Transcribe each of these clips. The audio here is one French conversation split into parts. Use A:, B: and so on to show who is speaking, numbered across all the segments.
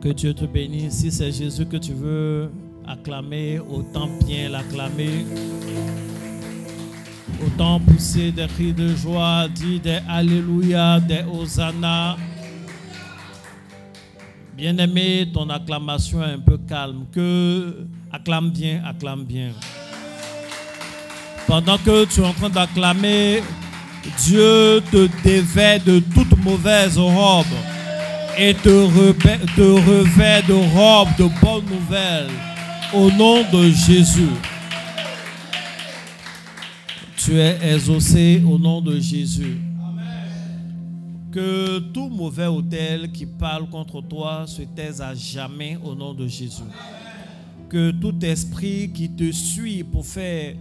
A: Que Dieu te bénisse. Si c'est Jésus que tu veux acclamer, autant bien l'acclamer. Autant pousser des cris de joie, dire des Alléluia, des Hosanna. Bien-aimé, ton acclamation est un peu calme. Acclame bien, acclame bien. Pendant que tu es en train d'acclamer, Dieu te dévêt de toute mauvaise robe et te revêt de robe de bonnes nouvelles au nom de Jésus. Tu es exaucé au nom de Jésus. Que tout mauvais autel qui parle contre toi se taise à jamais au nom de Jésus. Que tout esprit qui te suit pour faire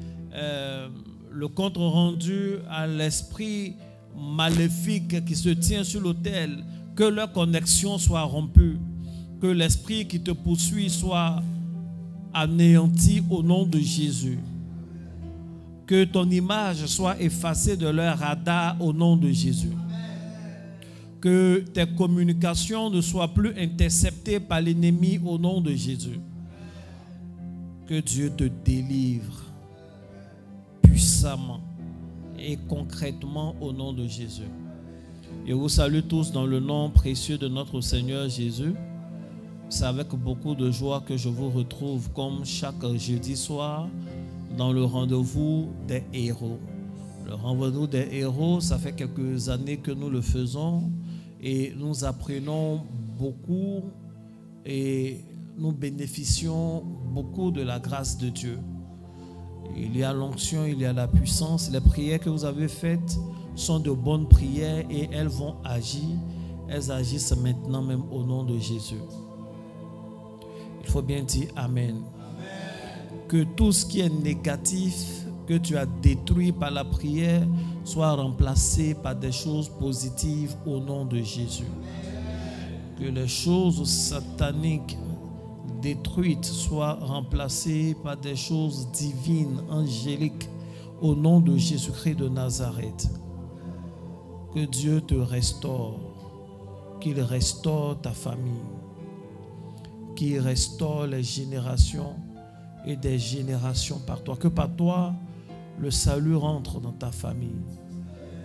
A: le compte rendu à l'esprit maléfique qui se tient sur l'autel, que leur connexion soit rompue, que l'esprit qui te poursuit soit anéanti au nom de Jésus. Que ton image soit effacée de leur radar au nom de Jésus. Que tes communications ne soient plus interceptées par l'ennemi au nom de Jésus. Que Dieu te délivre puissamment et concrètement au nom de Jésus. Je vous salue tous dans le nom précieux de notre Seigneur Jésus. C'est avec beaucoup de joie que je vous retrouve comme chaque jeudi soir dans le rendez-vous des héros. Le rendez-vous des héros, ça fait quelques années que nous le faisons et nous apprenons beaucoup et nous bénéficions beaucoup de la grâce de Dieu. Il y a l'onction, il y a la puissance. Les prières que vous avez faites sont de bonnes prières et elles vont agir. Elles agissent maintenant même au nom de Jésus. Il faut bien dire Amen. Que tout ce qui est négatif que tu as détruit par la prière soit remplacé par des choses positives au nom de Jésus. Que les choses sataniques détruites soient remplacées par des choses divines, angéliques, au nom de Jésus-Christ de Nazareth. Que Dieu te restaure, qu'il restaure ta famille, qu'il restaure les générations et des générations par toi. Que par toi, le salut rentre dans ta famille.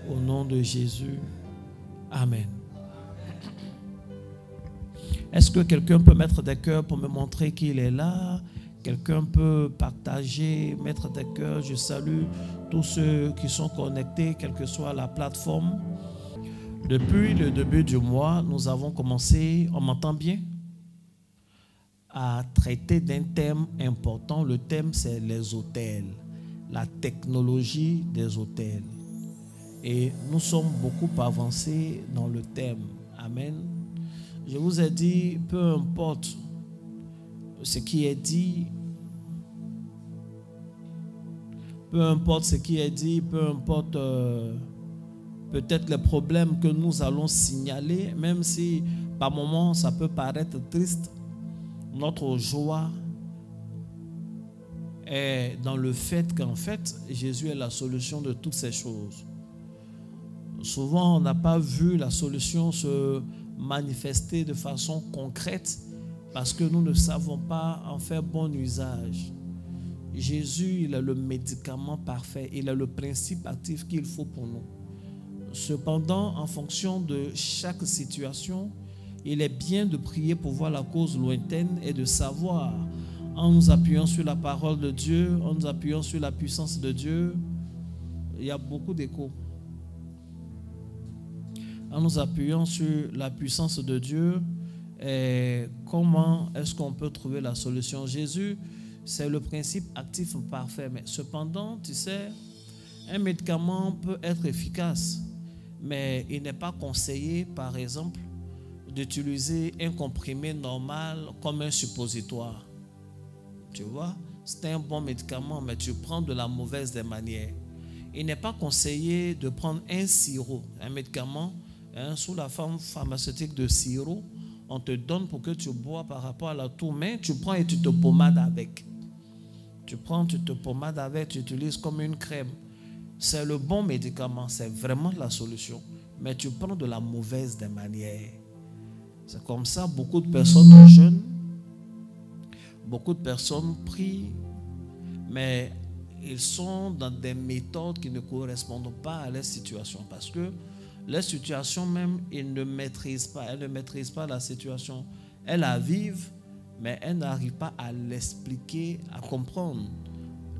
A: Au nom de Jésus. Amen. Est-ce que quelqu'un peut mettre des cœurs pour me montrer qu'il est là? Quelqu'un peut partager, mettre des cœurs? Je salue tous ceux qui sont connectés, quelle que soit la plateforme. Depuis le début du mois, nous avons commencé, on m'entend bien, à traiter d'un thème important. Le thème, c'est les hôtels, la technologie des hôtels. Et nous sommes beaucoup avancés dans le thème. Amen. Je vous ai dit, peu importe ce qui est dit, peu importe ce qui est dit, peu importe peut-être les problèmes que nous allons signaler, même si par moments ça peut paraître triste, notre joie est dans le fait qu'en fait, Jésus est la solution de toutes ces choses. Souvent, on n'a pas vu la solution se manifester de façon concrète parce que nous ne savons pas en faire bon usage. Jésus, il a le médicament parfait, il a le principe actif qu'il faut pour nous. Cependant, en fonction de chaque situation, il est bien de prier pour voir la cause lointaine et de savoir, en nous appuyant sur la parole de Dieu, en nous appuyant sur la puissance de Dieu. Il y a beaucoup d'échos. En nous appuyant sur la puissance de Dieu, et comment est-ce qu'on peut trouver la solution? Jésus, c'est le principe actif parfait. Mais cependant, tu sais, un médicament peut être efficace, mais il n'est pas conseillé, par exemple, d'utiliser un comprimé normal comme un suppositoire. Tu vois, c'est un bon médicament, mais tu prends de la mauvaise des manières. Il n'est pas conseillé de prendre un sirop, un médicament, sous la forme pharmaceutique de sirop. On te donne pour que tu bois par rapport à la toux, mais tu prends et tu te pommades avec. Tu prends, tu te pommades avec, tu utilises comme une crème. C'est le bon médicament, c'est vraiment la solution. Mais tu prends de la mauvaise des manières. C'est comme ça, beaucoup de personnes jeûnent, beaucoup de personnes prient, mais ils sont dans des méthodes qui ne correspondent pas à leur situation. Parce que leur situation même, ils ne maîtrisent pas. Elles ne maîtrisent pas la situation. Elles la vivent, mais elles n'arrivent pas à l'expliquer, à comprendre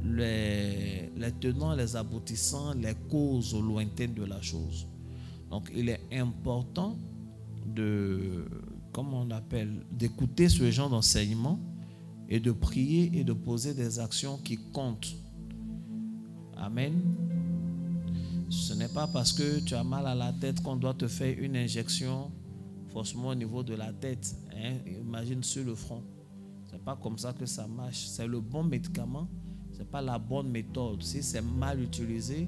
A: les tenants, les aboutissants, les causes lointaines de la chose. Donc, il est important d'écouter ce genre d'enseignement et de prier et de poser des actions qui comptent. Amen. Ce n'est pas parce que tu as mal à la tête qu'on doit te faire une injection forcément au niveau de la tête. Imagine sur le front. Ce n'est pas comme ça que ça marche. C'est le bon médicament, ce n'est pas la bonne méthode. Si c'est mal utilisé,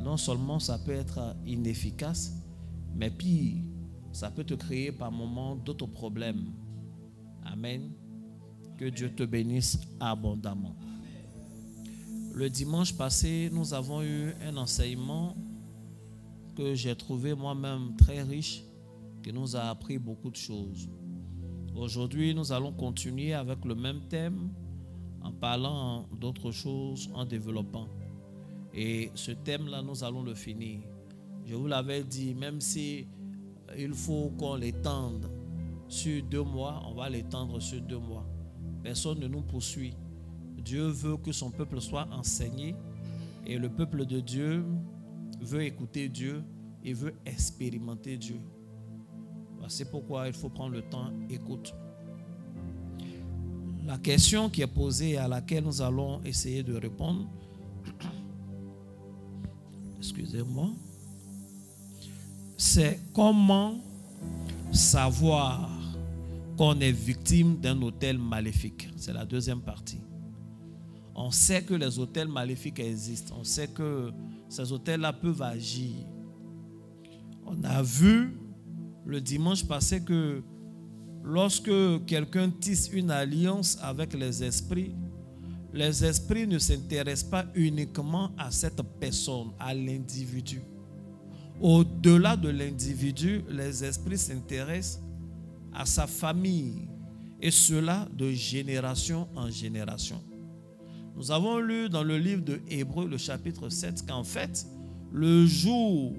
A: non seulement ça peut être inefficace, mais puis ça peut te créer par moments d'autres problèmes. Amen. Que Dieu te bénisse abondamment. Le dimanche passé, nous avons eu un enseignement que j'ai trouvé moi-même très riche, qui nous a appris beaucoup de choses. Aujourd'hui, nous allons continuer avec le même thème, en parlant d'autres choses, en développant. Et ce thème-là, nous allons le finir. Je vous l'avais dit, même si il faut qu'on l'étende sur 2 mois, on va l'étendre sur 2 mois. Personne ne nous poursuit. Dieu veut que son peuple soit enseigné et le peuple de Dieu veut écouter Dieu et veut expérimenter Dieu. C'est pourquoi il faut prendre le temps, écoute. La question qui est posée et à laquelle nous allons essayer de répondre, excusez-moi, c'est comment savoir qu'on est victime d'un autel maléfique. C'est la deuxième partie. On sait que les autels maléfiques existent. On sait que ces autels-là peuvent agir. On a vu le dimanche passé que lorsque quelqu'un tisse une alliance avec les esprits ne s'intéressent pas uniquement à cette personne, à l'individu. Au-delà de l'individu, les esprits s'intéressent à sa famille, et cela de génération en génération. Nous avons lu dans le livre de Hébreux, le chapitre 7, qu'en fait, le jour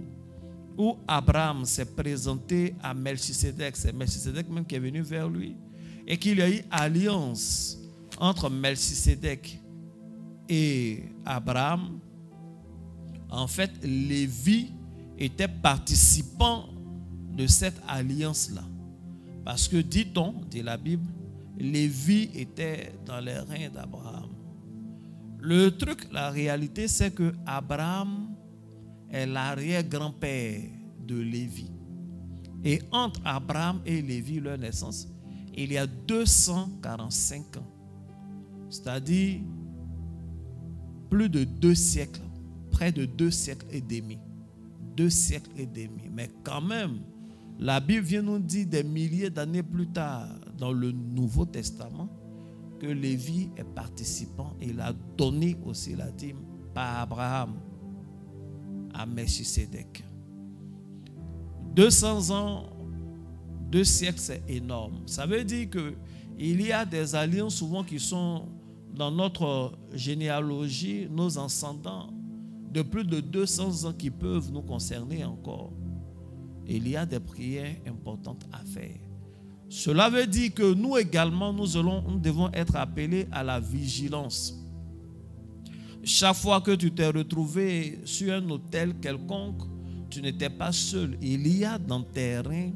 A: où Abraham s'est présenté à Melchisédek, c'est Melchisédek même qui est venu vers lui, et qu'il y a eu alliance entre Melchisédek et Abraham, en fait, Lévi était participant de cette alliance-là. Parce que, dit-on, dit la Bible, Lévi était dans les reins d'Abraham. Le truc, la réalité, c'est que Abraham est l'arrière-grand-père de Lévi. Et entre Abraham et Lévi, leur naissance, il y a 245 ans. C'est-à-dire plus de 2 siècles, près de 2 siècles et demi. 2 siècles et demi. Mais quand même, la Bible vient nous dire des milliers d'années plus tard, dans le Nouveau Testament, que Lévi est participant. Il a donné aussi la dîme par Abraham à Melchisédek. 200 ans, 2 siècles, c'est énorme. Ça veut dire qu'il y a des alliances souvent qui sont dans notre généalogie, nos ascendants, de plus de 200 ans qui peuvent nous concerner encore. Il y a des prières importantes à faire. Cela veut dire que nous également, nous devons être appelés à la vigilance. Chaque fois que tu t'es retrouvé sur un autel quelconque, tu n'étais pas seul. Il y a dans tes reins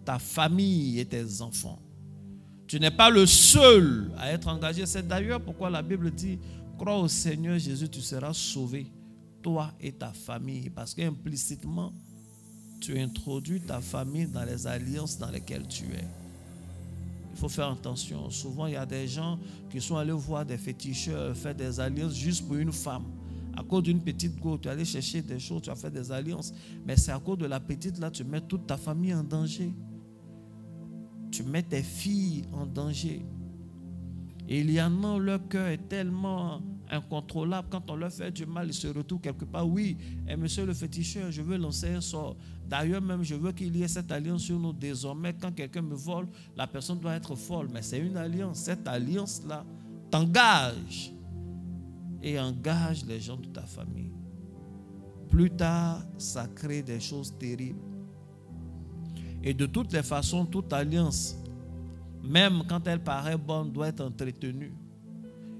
A: ta famille et tes enfants. Tu n'es pas le seul à être engagé. C'est d'ailleurs pourquoi la Bible dit, crois au Seigneur Jésus, tu seras sauvé, toi et ta famille. Parce qu'implicitement, tu introduis ta famille dans les alliances dans lesquelles tu es. Il faut faire attention. Souvent, il y a des gens qui sont allés voir des féticheurs faire des alliances juste pour une femme. À cause d'une petite go, tu es allé chercher des choses, tu as fait des alliances. Mais c'est à cause de la petite là, tu mets toute ta famille en danger. Tu mets tes filles en danger. Et il y en a, leur cœur est tellement incontrôlable. Quand on leur fait du mal, ils se retrouvent quelque part. Oui, et monsieur le féticheur, je veux lancer un sort. D'ailleurs, même, je veux qu'il y ait cette alliance sur nous. Désormais, quand quelqu'un me vole, la personne doit être folle. Mais c'est une alliance. Cette alliance-là t'engage et engage les gens de ta famille. Plus tard, ça crée des choses terribles. Et de toutes les façons, toute alliance, même quand elle paraît bonne, doit être entretenue.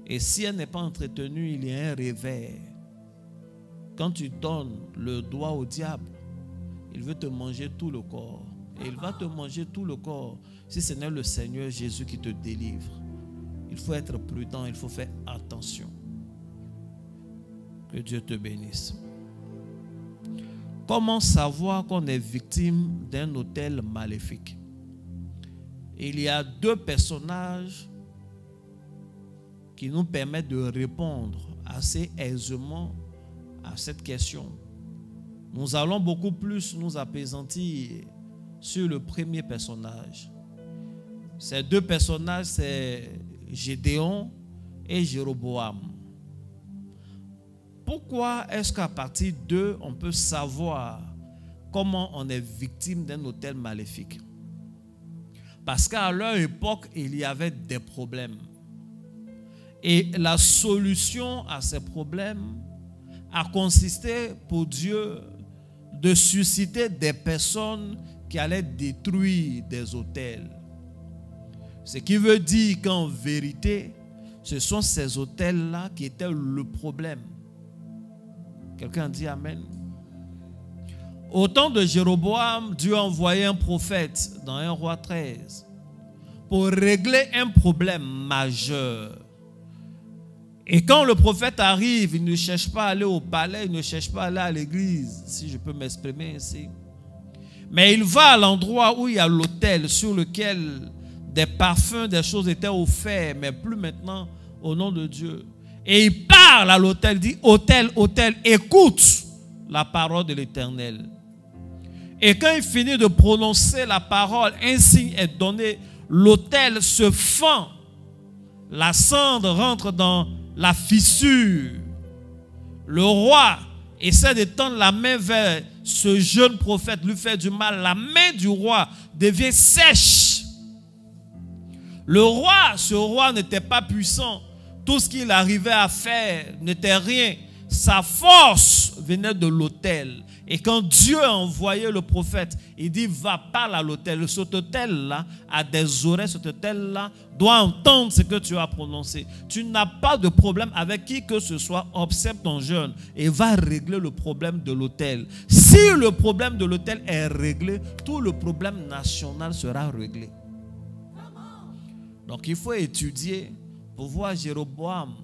A: Et si elle n'est pas entretenue, il y a un revers. Quand tu donnes le doigt au diable, il veut te manger tout le corps. Et il va te manger tout le corps si ce n'est le Seigneur Jésus qui te délivre. Il faut être prudent, il faut faire attention. Que Dieu te bénisse. Comment savoir qu'on est victime d'un autel maléfique? Il y a deux personnages qui nous permettent de répondre assez aisément à cette question. Nous allons beaucoup plus nous appesantir sur le premier personnage. Ces deux personnages, c'est Gédéon et Jéroboam. Pourquoi est-ce qu'à partir d'eux, on peut savoir comment on est victime d'un autel maléfique? Parce qu'à leur époque, il y avait des problèmes. Et la solution à ces problèmes a consisté pour Dieu de susciter des personnes qui allaient détruire des autels. Ce qui veut dire qu'en vérité, ce sont ces autels-là qui étaient le problème. Quelqu'un dit Amen. Au temps de Jéroboam, Dieu a envoyé un prophète dans 1 Roi 13 pour régler un problème majeur. Et quand le prophète arrive, il ne cherche pas à aller au palais, il ne cherche pas à aller à l'église, si je peux m'exprimer ainsi. Mais il va à l'endroit où il y a l'autel sur lequel des parfums, des choses étaient offertes, mais plus maintenant au nom de Dieu. Et il parle à l'autel, dit, autel, autel, écoute la parole de l'Éternel. Et quand il finit de prononcer la parole, un signe est donné, l'autel se fend, la cendre rentre dans la fissure. Le roi essaie de tendre la main vers ce jeune prophète, lui fait du mal. La main du roi devient sèche. Le roi, ce roi n'était pas puissant. Tout ce qu'il arrivait à faire n'était rien. Sa force venait de l'autel. Et quand Dieu a envoyé le prophète, il dit, va, parle à l'autel. Cet autel-là a des oreilles, cet autel-là doit entendre ce que tu as prononcé. Tu n'as pas de problème avec qui que ce soit, observe ton jeûne et va régler le problème de l'autel. Si le problème de l'autel est réglé, tout le problème national sera réglé. Donc il faut étudier pour voir Jéroboam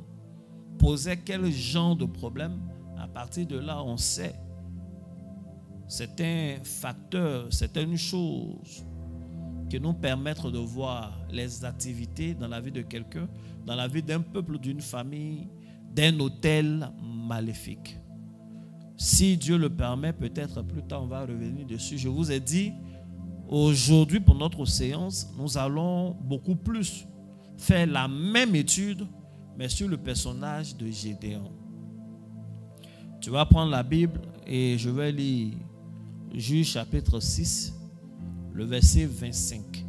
A: poser quel genre de problème. À partir de là, on sait. C'est un facteur, c'est une chose qui nous permet de voir les activités dans la vie de quelqu'un, dans la vie d'un peuple, d'une famille, d'un autel maléfique. Si Dieu le permet, peut-être plus tard on va revenir dessus. Je vous ai dit, aujourd'hui pour notre séance, nous allons beaucoup plus faire la même étude, mais sur le personnage de Gédéon. Tu vas prendre la Bible et je vais lire Juge chapitre 6, le verset 25.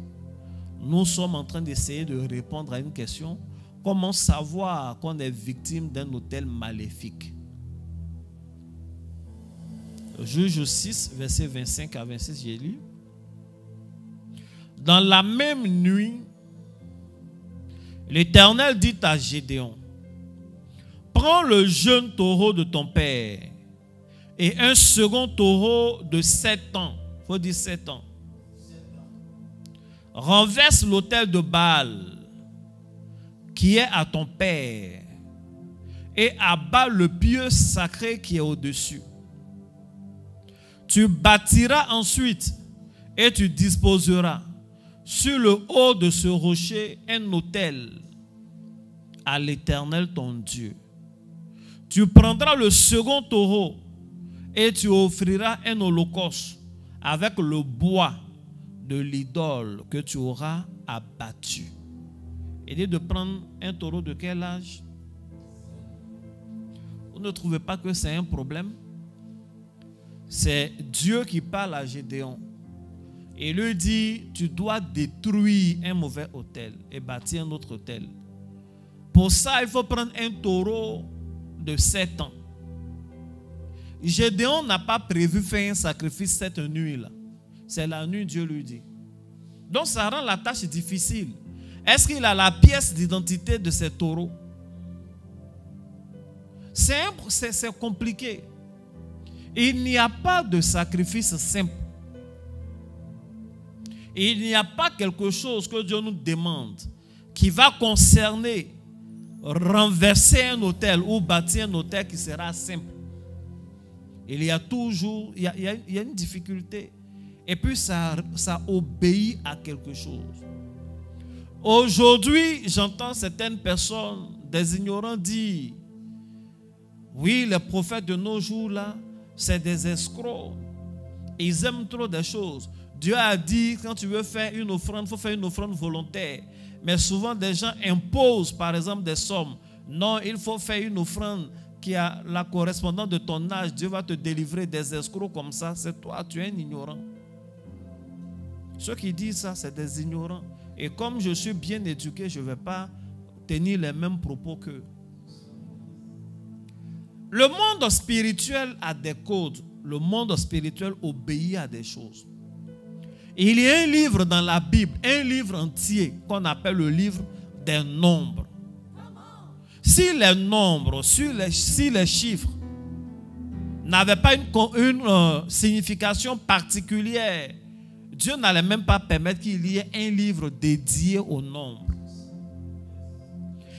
A: Nous sommes en train d'essayer de répondre à une question. Comment savoir qu'on est victime d'un autel maléfique? Juge 6, verset 25 à 26, j'ai lu. Dans la même nuit, l'Éternel dit à Gédéon, prends le jeune taureau de ton père et un second taureau de 7 ans. Il faut dire 7 ans. Renverse l'autel de Baal qui est à ton père et abat le pieu sacré qui est au-dessus. Tu bâtiras ensuite et tu disposeras sur le haut de ce rocher un autel à l'Éternel ton Dieu. Tu prendras le second taureau et tu offriras un holocauste avec le bois de l'idole que tu auras abattu. Il dit de prendre un taureau de quel âge? Vous ne trouvez pas que c'est un problème? C'est Dieu qui parle à Gédéon. Et lui dit, tu dois détruire un mauvais autel et bâtir un autre autel. Pour ça, il faut prendre un taureau de 7 ans. Gédéon n'a pas prévu faire un sacrifice cette nuit-là. C'est la nuit, Dieu lui dit. Donc ça rend la tâche difficile. Est-ce qu'il a la pièce d'identité de ces taureaux? C'est compliqué. Il n'y a pas de sacrifice simple. Il n'y a pas quelque chose que Dieu nous demande qui va concerner renverser un autel ou bâtir un autel qui sera simple. Il y a toujours il y a une difficulté. Et puis ça obéit à quelque chose. Aujourd'hui, j'entends certaines personnes, des ignorants dire, oui, les prophètes de nos jours-là, c'est des escrocs. Ils aiment trop des choses. Dieu a dit, quand tu veux faire une offrande, il faut faire une offrande volontaire. Mais souvent, des gens imposent, par exemple, des sommes. Non, il faut faire une offrande qui a la correspondance de ton âge. Dieu va te délivrer des escrocs comme ça. C'est toi, tu es un ignorant. Ceux qui disent ça, c'est des ignorants. Et comme je suis bien éduqué, je ne vais pas tenir les mêmes propos qu'eux. Le monde spirituel a des codes. Le monde spirituel obéit à des choses. Il y a un livre dans la Bible, un livre entier qu'on appelle le livre des nombres. Si les nombres, si les chiffres n'avaient pas une signification particulière, Dieu n'allait même pas permettre qu'il y ait un livre dédié aux nombres.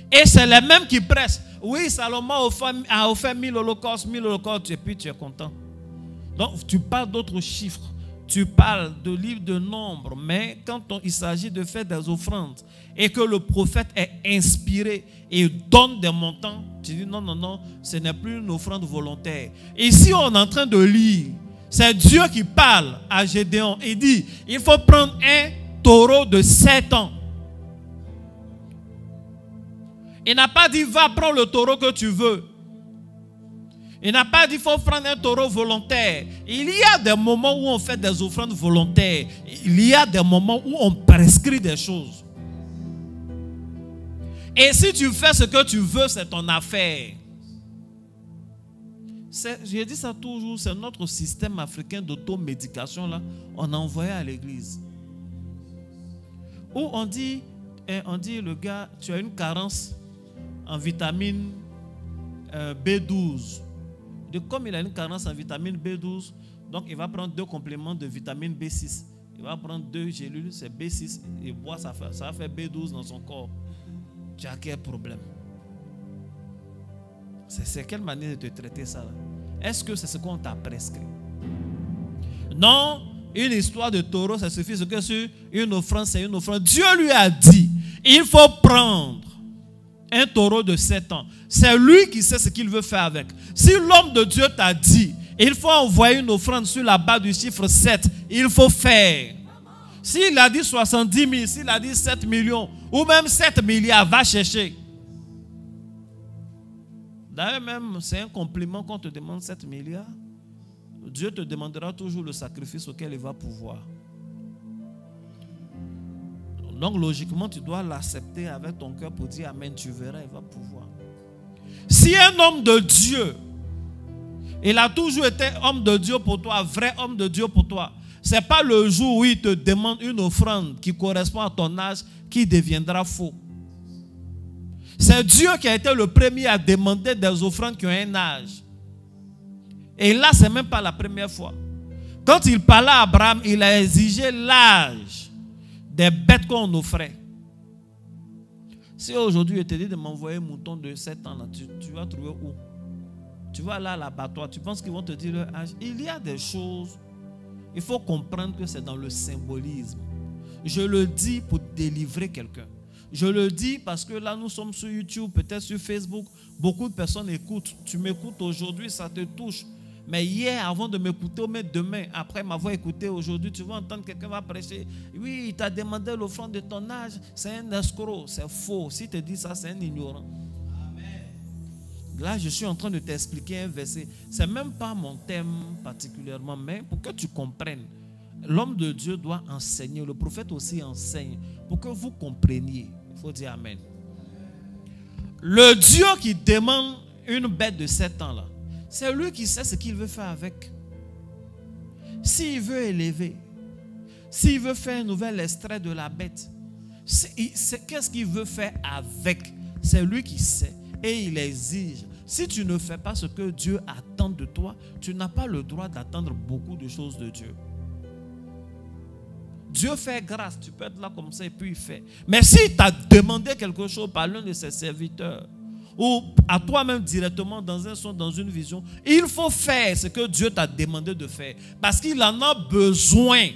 A: Et c'est les mêmes qui pressent. Oui, Salomon a offert 1000 holocaustes, et puis tu es content. Donc tu parles d'autres chiffres. Tu parles de livre de nombres, mais quand il s'agit de faire des offrandes et que le prophète est inspiré et donne des montants, tu dis non, non, non, ce n'est plus une offrande volontaire. Ici, on est en train de lire, c'est Dieu qui parle à Gédéon. Il dit, il faut prendre un taureau de 7 ans. Il n'a pas dit, va prendre le taureau que tu veux. Il n'a pas dit qu'il faut prendre un taureau volontaire. Il y a des moments où on fait des offrandes volontaires. Il y a des moments où on prescrit des choses. Et si tu fais ce que tu veux, c'est ton affaire. Je dis ça toujours, c'est notre système africain d'automédication là. On a envoyé à l'église. Où on dit, le gars, tu as une carence en vitamine B12. Comme il a une carence en vitamine B12, donc il va prendre 2 compléments de vitamine B6. Il va prendre 2 gélules, c'est B6, et boit, ça va faire B12 dans son corps. Tu as quel problème? C'est quelle manière de te traiter ça là? Est-ce que c'est ce qu'on t'a prescrit? Non, une histoire de taureau, ça suffit. Ce que c'est une offrande, c'est une offrande. Dieu lui a dit, il faut prendre un taureau de 7 ans. C'est lui qui sait ce qu'il veut faire avec. Si l'homme de Dieu t'a dit, il faut envoyer une offrande sur la base du chiffre 7, il faut faire. S'il a dit 70 000, s'il a dit 7 millions, ou même 7 milliards, va chercher. D'ailleurs même, c'est un compliment qu'on te demande 7 milliards. Dieu te demandera toujours le sacrifice auquel il va pouvoir. Donc logiquement, tu dois l'accepter avec ton cœur pour dire Amen, tu verras, il va pouvoir. Si un homme de Dieu, il a toujours été homme de Dieu pour toi, vrai homme de Dieu pour toi, ce n'est pas le jour où il te demande une offrande qui correspond à ton âge qui deviendra faux. C'est Dieu qui a été le premier à demander des offrandes qui ont un âge. Et là, ce n'est même pas la première fois. Quand il parlait à Abraham, il a exigé l'âge des bêtes qu'on offrait. Si aujourd'hui je te dis de m'envoyer un mouton de 7 ans, là, tu vas trouver où? Tu vas là à l'abattoir, tu penses qu'ils vont te dire leur âge? Il y a des choses, il faut comprendre que c'est dans le symbolisme. Je le dis pour délivrer quelqu'un. Je le dis parce que là nous sommes sur YouTube, peut-être sur Facebook, beaucoup de personnes écoutent. Tu m'écoutes aujourd'hui, ça te touche. Mais hier, avant de m'écouter, mais demain, après m'avoir écouté, aujourd'hui, tu vas entendre quelqu'un va prêcher. Oui, il t'a demandé l'offrande de ton âge. C'est un escroc, c'est faux. Si tu te dis ça, c'est un ignorant. Là, je suis en train de t'expliquer un verset. Ce n'est même pas mon thème particulièrement, mais pour que tu comprennes. L'homme de Dieu doit enseigner. Le prophète aussi enseigne. Pour que vous compreniez. Il faut dire Amen. Le Dieu qui demande une bête de 7 ans là, c'est lui qui sait ce qu'il veut faire avec. S'il veut élever, s'il veut faire un nouvel extrait de la bête, qu'est-ce qu'il veut faire avec? C'est lui qui sait et il exige. Si tu ne fais pas ce que Dieu attend de toi, tu n'as pas le droit d'attendre beaucoup de choses de Dieu. Dieu fait grâce, tu peux être là comme ça et puis il fait. Mais s'il t'a demandé quelque chose par l'un de ses serviteurs, ou à toi-même directement dans un son, dans une vision, il faut faire ce que Dieu t'a demandé de faire. Parce qu'il en a besoin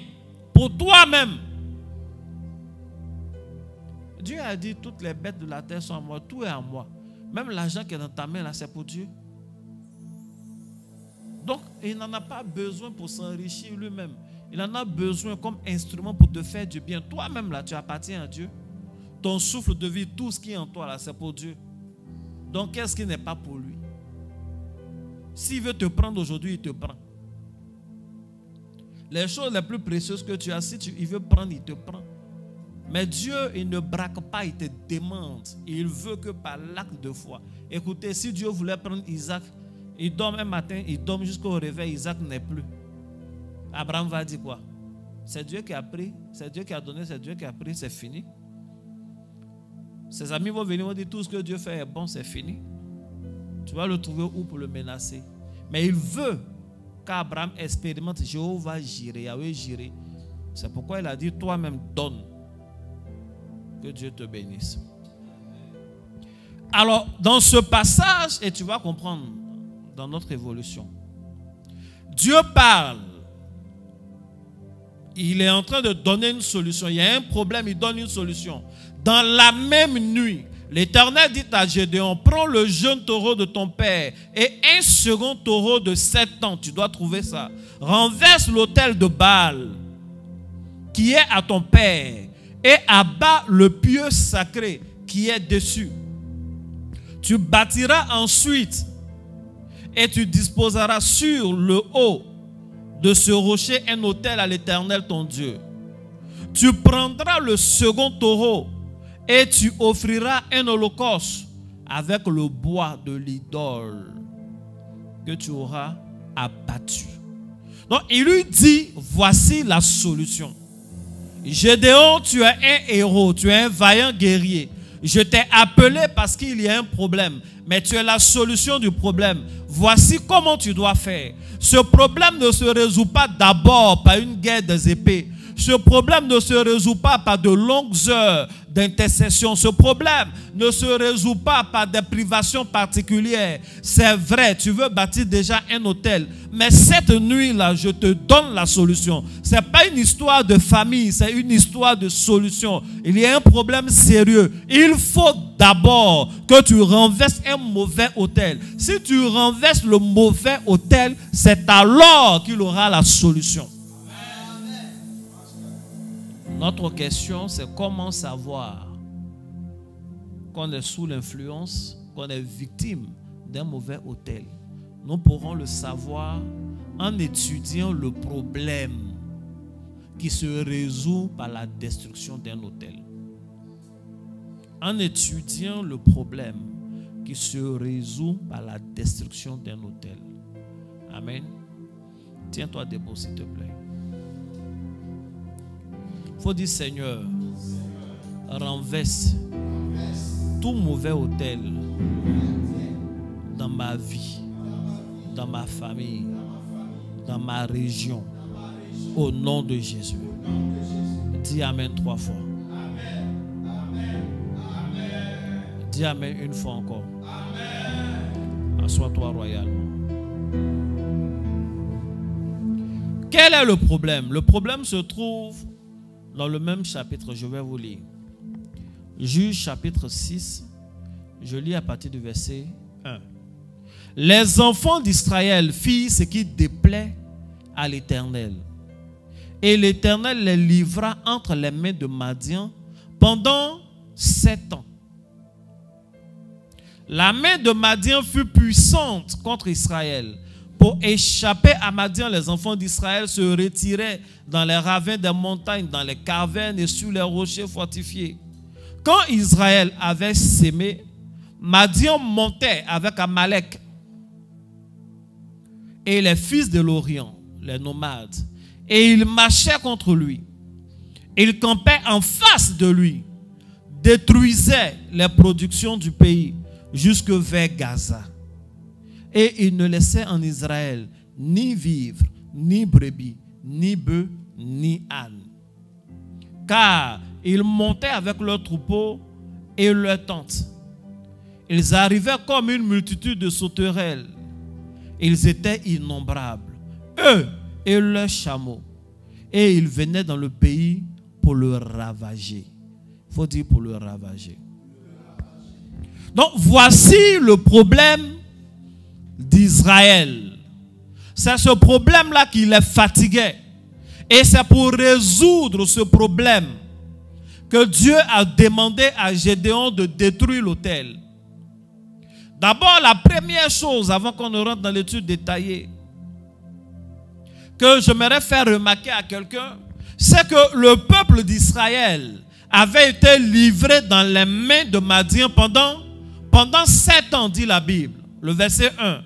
A: pour toi-même. Dieu a dit, toutes les bêtes de la terre sont à moi, tout est à moi. Même l'argent qui est dans ta main, là, c'est pour Dieu. Donc, il n'en a pas besoin pour s'enrichir lui-même. Il en a besoin comme instrument pour te faire du bien. Toi-même, là, tu appartiens à Dieu. Ton souffle de vie, tout ce qui est en toi, là, c'est pour Dieu. Donc, qu'est-ce qui n'est pas pour lui? S'il veut te prendre aujourd'hui, il te prend. Les choses les plus précieuses que tu as, si il veut prendre, il te prend. Mais Dieu, il ne braque pas, il te demande. Il veut que par l'acte de foi. Écoutez, si Dieu voulait prendre Isaac, il dort un matin, il dort jusqu'au réveil, Isaac n'est plus. Abraham va dire quoi? C'est Dieu qui a pris, c'est Dieu qui a donné, c'est Dieu qui a pris, c'est fini. Ses amis vont venir, vont dire tout ce que Dieu fait est bon, c'est fini. Tu vas le trouver où pour le menacer? Mais il veut qu'Abraham expérimente Jéhovah Jireh, Yahweh Jireh. C'est pourquoi il a dit toi-même donne. Que Dieu te bénisse. Alors, dans ce passage, et tu vas comprendre dans notre évolution, Dieu parle. Il est en train de donner une solution. Il y a un problème, il donne une solution. Dans la même nuit, l'Éternel dit à Gédéon, prends le jeune taureau de ton père et un second taureau de 7 ans. Tu dois trouver ça. Renverse l'autel de Baal qui est à ton père et abat le pieu sacré qui est dessus. Tu bâtiras ensuite et tu disposeras sur le haut de ce rocher un autel à l'Éternel ton Dieu. Tu prendras le second taureau et tu offriras un holocauste avec le bois de l'idole que tu auras abattu. Donc il lui dit, voici la solution. Gédéon, tu es un héros, tu es un vaillant guerrier. Je t'ai appelé parce qu'il y a un problème, mais tu es la solution du problème. Voici comment tu dois faire. Ce problème ne se résout pas d'abord par une guerre des épées. Ce problème ne se résout pas par de longues heures d'intercession. Ce problème ne se résout pas par des privations particulières. C'est vrai, tu veux bâtir déjà un hôtel. Mais cette nuit-là, je te donne la solution. Ce n'est pas une histoire de famille, c'est une histoire de solution. Il y a un problème sérieux. Il faut d'abord que tu renverses un mauvais hôtel. Si tu renverses le mauvais hôtel, c'est alors qu'il aura la solution. Notre question, c'est comment savoir qu'on est sous l'influence, qu'on est victime d'un mauvais hôtel. Nous pourrons le savoir en étudiant le problème qui se résout par la destruction d'un hôtel. En étudiant le problème qui se résout par la destruction d'un hôtel. Amen. Tiens-toi debout, s'il te plaît. Il faut dire, Seigneur, renverse tout mauvais hôtel dans ma vie, dans ma famille, dans ma région, au nom de Jésus. Dis Amen 3 fois. Dis Amen une fois encore. Assois-toi royalement. Quel est le problème? Le problème se trouve dans le même chapitre. Je vais vous lire. Juge chapitre 6. Je lis à partir du verset 1. les enfants d'Israël firent ce qui déplaît à l'Éternel. Et l'Éternel les livra entre les mains de Madian pendant 7 ans. La main de Madian fut puissante contre Israël. Pour échapper à Madian, les enfants d'Israël se retiraient dans les ravins des montagnes, dans les cavernes et sur les rochers fortifiés. Quand Israël avait sémé, Madian montait avec Amalek et les fils de l'Orient, les nomades, et ils marchaient contre lui. Ils campaient en face de lui, détruisaient les productions du pays jusque vers Gaza. Et ils ne laissaient en Israël ni vivre, ni brebis, ni bœufs, ni ânes. Car ils montaient avec leurs troupeaux et leurs tentes. Ils arrivaient comme une multitude de sauterelles. Ils étaient innombrables, eux et leurs chameaux. Et ils venaient dans le pays pour le ravager. Il faut dire pour le ravager. Donc voici le problème d'Israël. C'est ce problème-là qui les fatiguait. Et c'est pour résoudre ce problème que Dieu a demandé à Gédéon de détruire l'autel. D'abord, la première chose, avant qu'on ne rentre dans l'étude détaillée, que j'aimerais faire remarquer à quelqu'un, c'est que le peuple d'Israël avait été livré dans les mains de Madian pendant 7 ans, dit la Bible. Le verset 1.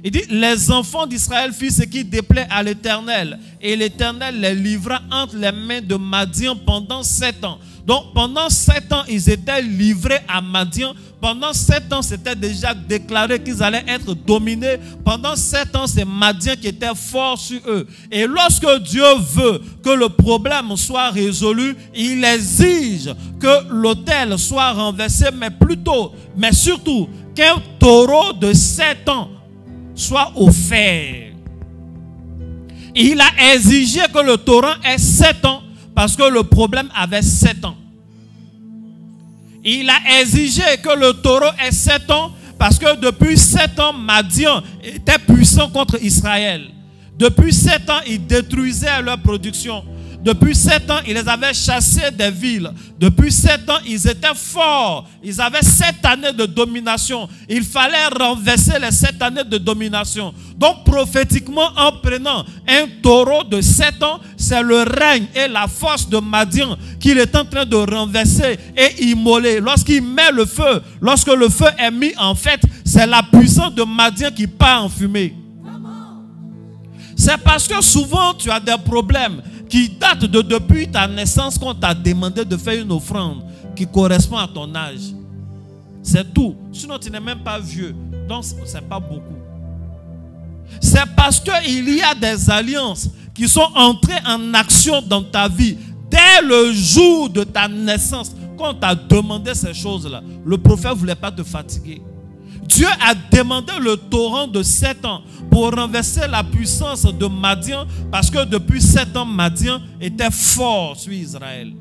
A: Il dit, les enfants d'Israël firent ce qui déplaît à l'Éternel. Et l'Éternel les livra entre les mains de Madian pendant 7 ans. Donc pendant 7 ans, ils étaient livrés à Madian. Pendant 7 ans, c'était déjà déclaré qu'ils allaient être dominés. Pendant 7 ans, c'est Madian qui était fort sur eux. Et lorsque Dieu veut que le problème soit résolu, il exige que l'autel soit renversé, mais surtout, qu'un taureau de 7 ans soit offert. Il a exigé que le taureau ait 7 ans parce que le problème avait 7 ans. Il a exigé que le taureau ait 7 ans parce que depuis 7 ans, Madian était puissant contre Israël. Depuis 7 ans, il détruisait leur production. Depuis 7 ans, il les avait chassés des villes. Depuis 7 ans, ils étaient forts. Ils avaient 7 années de domination. Il fallait renverser les 7 années de domination. Donc, prophétiquement, en prenant un taureau de 7 ans, c'est le règne et la force de Madian qu'il est en train de renverser et immoler. Lorsqu'il met le feu, lorsque le feu est mis en fait, c'est la puissance de Madian qui part en fumée. C'est parce que souvent, tu as des problèmes qui datent de depuis ta naissance qu'on t'a demandé de faire une offrande qui correspond à ton âge. C'est tout. Sinon, tu n'es même pas vieux. Donc, ce n'est pas beaucoup. C'est parce qu'il y a des alliances qui sont entrées en action dans ta vie dès le jour de ta naissance. Quand on t'a demandé ces choses-là, le prophète ne voulait pas te fatiguer. Dieu a demandé le torrent de 7 ans pour renverser la puissance de Madian parce que depuis 7 ans, Madian était fort sur Israël.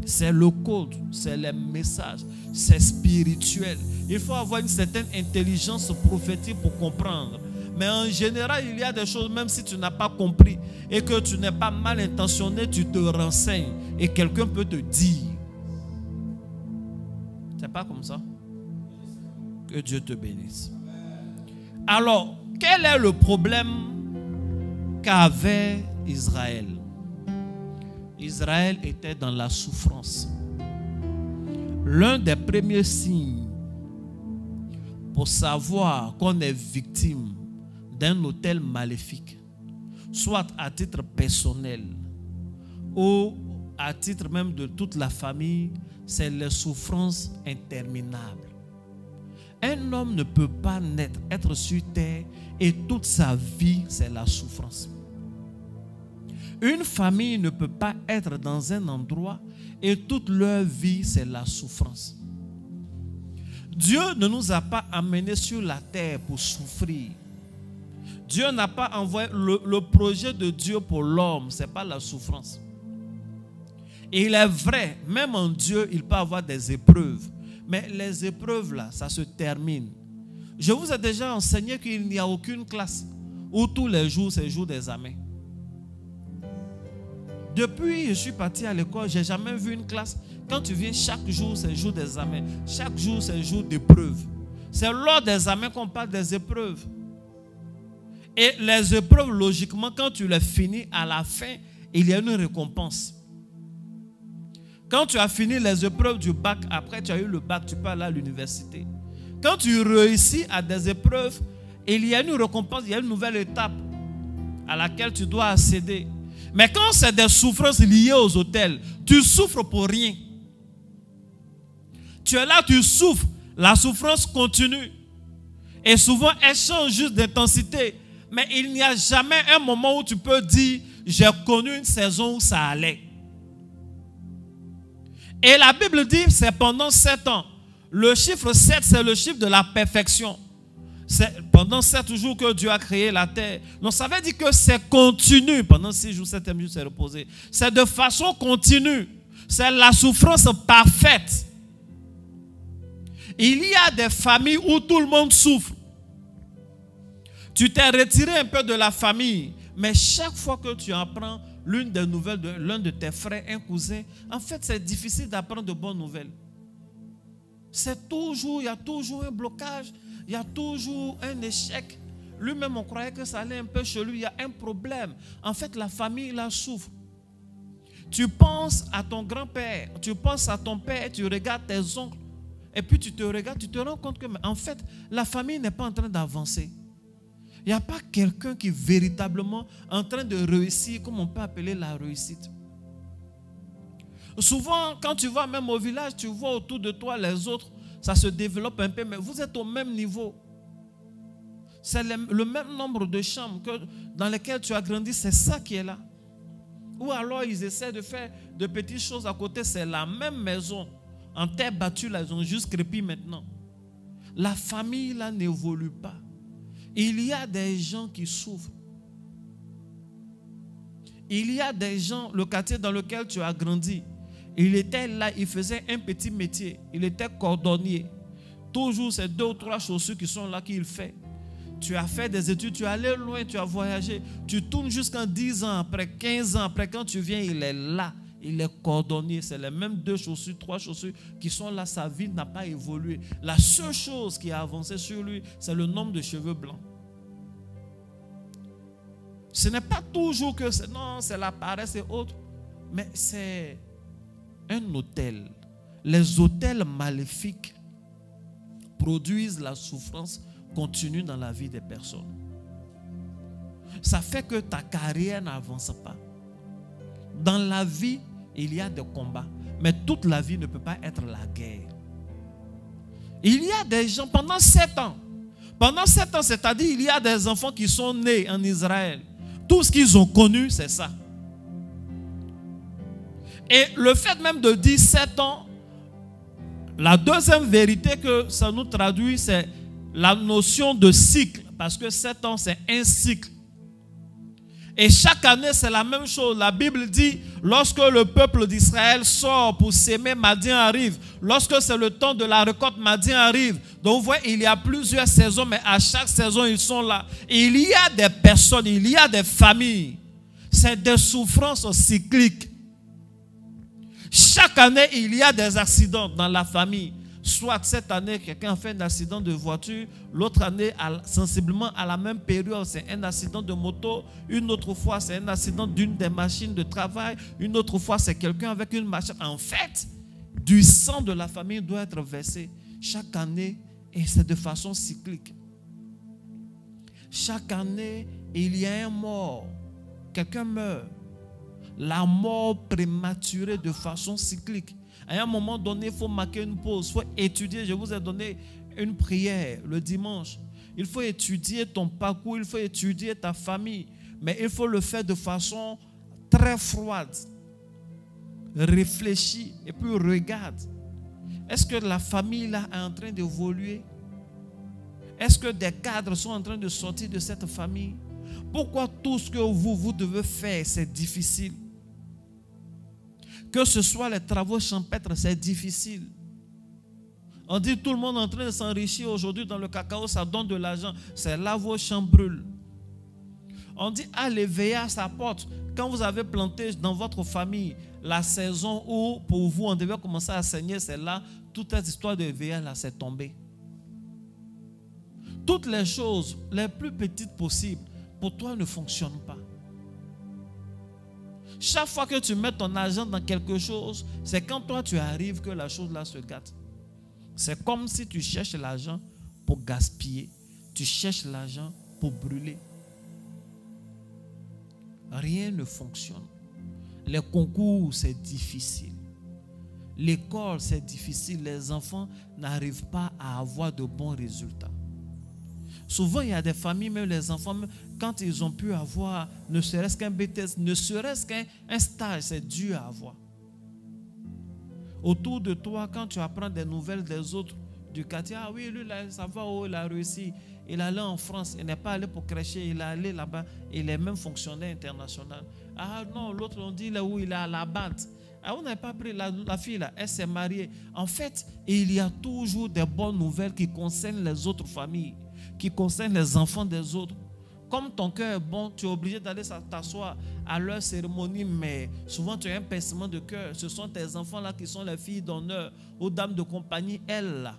A: C'est le code, c'est les messages, c'est spirituel. Il faut avoir une certaine intelligence prophétique pour comprendre. Mais en général, il y a des choses, même si tu n'as pas compris et que tu n'es pas mal intentionné, tu te renseignes et quelqu'un peut te dire. C'est pas comme ça. Que Dieu te bénisse. Alors, quel est le problème qu'avait Israël? Israël était dans la souffrance. L'un des premiers signes pour savoir qu'on est victime d'un autel maléfique, soit à titre personnel ou à titre même de toute la famille, c'est les souffrances interminables. Un homme ne peut pas être sur terre et toute sa vie, c'est la souffrance. Une famille ne peut pas être dans un endroit et toute leur vie, c'est la souffrance. Dieu ne nous a pas amenés sur la terre pour souffrir. Dieu n'a pas envoyé le projet de Dieu pour l'homme, ce n'est pas la souffrance. Et il est vrai, même en Dieu, il peut avoir des épreuves. Mais les épreuves là, ça se termine. Je vous ai déjà enseigné qu'il n'y a aucune classe où tous les jours, c'est le jour d'examen. Depuis que je suis parti à l'école, je n'ai jamais vu une classe. Quand tu viens, chaque jour, c'est le jour d'examen. Chaque jour, c'est le jour d'épreuve. C'est lors des examens qu'on parle des épreuves. Et les épreuves, logiquement, quand tu les finis, à la fin, il y a une récompense. Quand tu as fini les épreuves du bac, après tu as eu le bac, tu peux aller à l'université. Quand tu réussis à des épreuves, il y a une récompense, il y a une nouvelle étape à laquelle tu dois accéder. Mais quand c'est des souffrances liées aux autels, tu souffres pour rien. Tu es là, tu souffres. La souffrance continue. Et souvent, elle change juste d'intensité. Mais il n'y a jamais un moment où tu peux dire, j'ai connu une saison où ça allait. Et la Bible dit, c'est pendant 7 ans. Le chiffre 7, c'est le chiffre de la perfection. C'est pendant 7 jours que Dieu a créé la terre. Donc ça veut dire que c'est continu. Pendant 6 jours, 7e jour, c'est reposé. C'est de façon continue. C'est la souffrance parfaite. Il y a des familles où tout le monde souffre. Tu t'es retiré un peu de la famille. Mais chaque fois que tu apprends l'une des nouvelles de l'un de tes frères, un cousin, en fait, c'est difficile d'apprendre de bonnes nouvelles. C'est toujours, il y a toujours un blocage, il y a toujours un échec. Lui-même, on croyait que ça allait un peu chez lui, il y a un problème. En fait, la famille, la souffre. Tu penses à ton grand-père, tu penses à ton père, tu regardes tes oncles, et puis tu te regardes, tu te rends compte que, en fait, la famille n'est pas en train d'avancer. Il n'y a pas quelqu'un qui est véritablement en train de réussir, comme on peut appeler la réussite. Souvent, quand tu vas même au village, tu vois autour de toi les autres, ça se développe un peu, mais vous êtes au même niveau. C'est le même nombre de chambres dans lesquelles tu as grandi, c'est ça qui est là. Ou alors ils essaient de faire de petites choses à côté, c'est la même maison. En terre battue, là, ils ont juste crépi maintenant. La famille, là, n'évolue pas. Il y a des gens qui souffrent. Il y a des gens, le quartier dans lequel tu as grandi, il était là, il faisait un petit métier. Il était cordonnier. Toujours ces 2 ou 3 chaussures qui sont là qu'il fait. Tu as fait des études, tu es allé loin, tu as voyagé. Tu tournes jusqu'en 10 ans après, 15 ans après, quand tu viens, il est là. Il est cordonnier. C'est les mêmes 2 chaussures, 3 chaussures qui sont là. Sa vie n'a pas évolué. La seule chose qui a avancé sur lui, c'est le nombre de cheveux blancs. Ce n'est pas toujours que c'est la paresse et autres, mais c'est un autel. Les autels maléfiques produisent la souffrance continue dans la vie des personnes. Ça fait que ta carrière n'avance pas. Dans la vie, il y a des combats, mais toute la vie ne peut pas être la guerre. Il y a des gens pendant 7 ans. Pendant 7 ans, c'est-à-dire il y a des enfants qui sont nés en Israël. Tout ce qu'ils ont connu, c'est ça. Et le fait même de dire 7 ans, la deuxième vérité que ça nous traduit, c'est la notion de cycle. Parce que 7 ans, c'est un cycle. Et chaque année, c'est la même chose. La Bible dit, lorsque le peuple d'Israël sort pour s'aimer, Madian arrive. Lorsque c'est le temps de la récolte, Madian arrive. Donc vous voyez, il y a plusieurs saisons, mais à chaque saison, ils sont là. Et il y a des personnes, il y a des familles. C'est des souffrances cycliques. Chaque année, il y a des accidents dans la famille. Soit cette année, quelqu'un a fait un accident de voiture. L'autre année, sensiblement à la même période, c'est un accident de moto. Une autre fois, c'est un accident d'une des machines de travail. Une autre fois, c'est quelqu'un avec une machine. En fait, du sang de la famille doit être versé chaque année et c'est de façon cyclique. Chaque année, il y a un mort. Quelqu'un meurt. La mort prématurée de façon cyclique. À un moment donné, il faut marquer une pause, il faut étudier. Je vous ai donné une prière le dimanche. Il faut étudier ton parcours, il faut étudier ta famille. Mais il faut le faire de façon très froide. Réfléchis et puis regarde. Est-ce que la famille là est en train d'évoluer? Est-ce que des cadres sont en train de sortir de cette famille? Pourquoi tout ce que vous devez faire, c'est difficile? Que ce soit les travaux champêtres, c'est difficile. On dit tout le monde est en train de s'enrichir aujourd'hui dans le cacao, ça donne de l'argent. C'est là vos champs brûlent. On dit allez veiller à sa porte. Quand vous avez planté dans votre famille la saison où pour vous on devait commencer à saigner, c'est là toute cette histoire de veiller là c'est tombé. Toutes les choses les plus petites possibles pour toi ne fonctionnent pas. Chaque fois que tu mets ton argent dans quelque chose, c'est quand toi tu arrives que la chose là se gâte. C'est comme si tu cherches l'argent pour gaspiller. Tu cherches l'argent pour brûler. Rien ne fonctionne. Les concours, c'est difficile. L'école, c'est difficile. Les enfants n'arrivent pas à avoir de bons résultats. Souvent, il y a des familles, même les enfants, quand ils ont pu avoir ne serait-ce qu'un BTS, ne serait-ce qu'un stage, c'est dur à avoir. Autour de toi, quand tu apprends des nouvelles des autres du quartier, ah oui, lui, là, ça va, oh, il a réussi. Il est allé en France, il n'est pas allé pour crècher, il est allé là-bas, il est même fonctionnaire international. Ah non, l'autre, on dit là où il est à la BAT. Ah, on n'a pas pris la fille là, elle s'est mariée. En fait, il y a toujours des bonnes nouvelles qui concernent les autres familles, qui concernent les enfants des autres. Comme ton cœur est bon, tu es obligé d'aller t'asseoir à leur cérémonie, mais souvent tu as un pincement de cœur. Ce sont tes enfants là qui sont les filles d'honneur, aux dames de compagnie, elles là.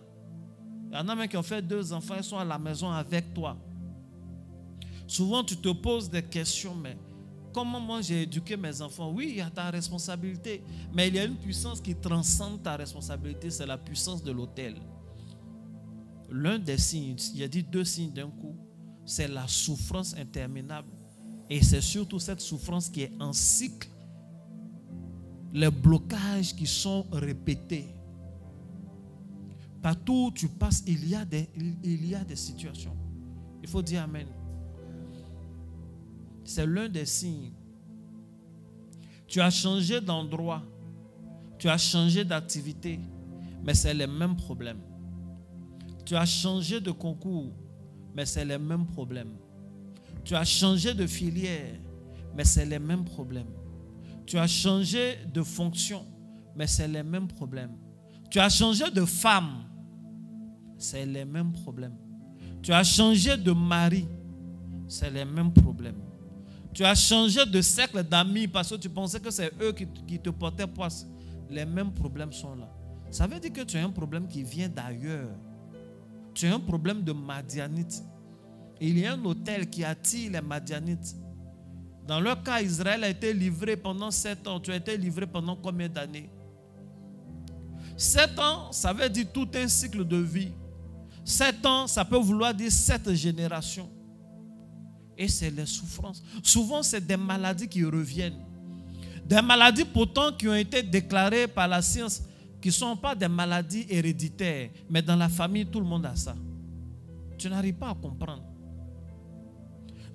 A: Il y en a même qui ont fait 2 enfants, ils sont à la maison avec toi. Souvent tu te poses des questions, mais comment moi j'ai éduqué mes enfants? Oui, il y a ta responsabilité, mais il y a une puissance qui transcende ta responsabilité, c'est la puissance de l'autel. L'un des signes, il y a dit 2 signes d'un coup, c'est la souffrance interminable. Et c'est surtout cette souffrance qui est en cycle. Les blocages qui sont répétés. Partout où tu passes, il y a des situations. Il faut dire Amen. C'est l'un des signes. Tu as changé d'endroit. Tu as changé d'activité. Mais c'est les mêmes problèmes. Tu as changé de concours. Mais c'est les mêmes problèmes. Tu as changé de filière, mais c'est les mêmes problèmes. Tu as changé de fonction, mais c'est les mêmes problèmes. Tu as changé de femme, c'est les mêmes problèmes. Tu as changé de mari, c'est les mêmes problèmes. Tu as changé de cercle d'amis parce que tu pensais que c'est eux qui te portaient poisse. Les mêmes problèmes sont là. Ça veut dire que tu as un problème qui vient d'ailleurs. Tu as un problème de Madianite. Il y a un autel qui attire les Madianites. Dans leur cas, Israël a été livré pendant 7 ans. Tu as été livré pendant combien d'années? 7 ans, ça veut dire tout un cycle de vie. 7 ans, ça peut vouloir dire 7 générations. Et c'est les souffrances. Souvent, c'est des maladies qui reviennent. Des maladies pourtant qui ont été déclarées par la science, qui ne sont pas des maladies héréditaires, mais dans la famille, tout le monde a ça. Tu n'arrives pas à comprendre.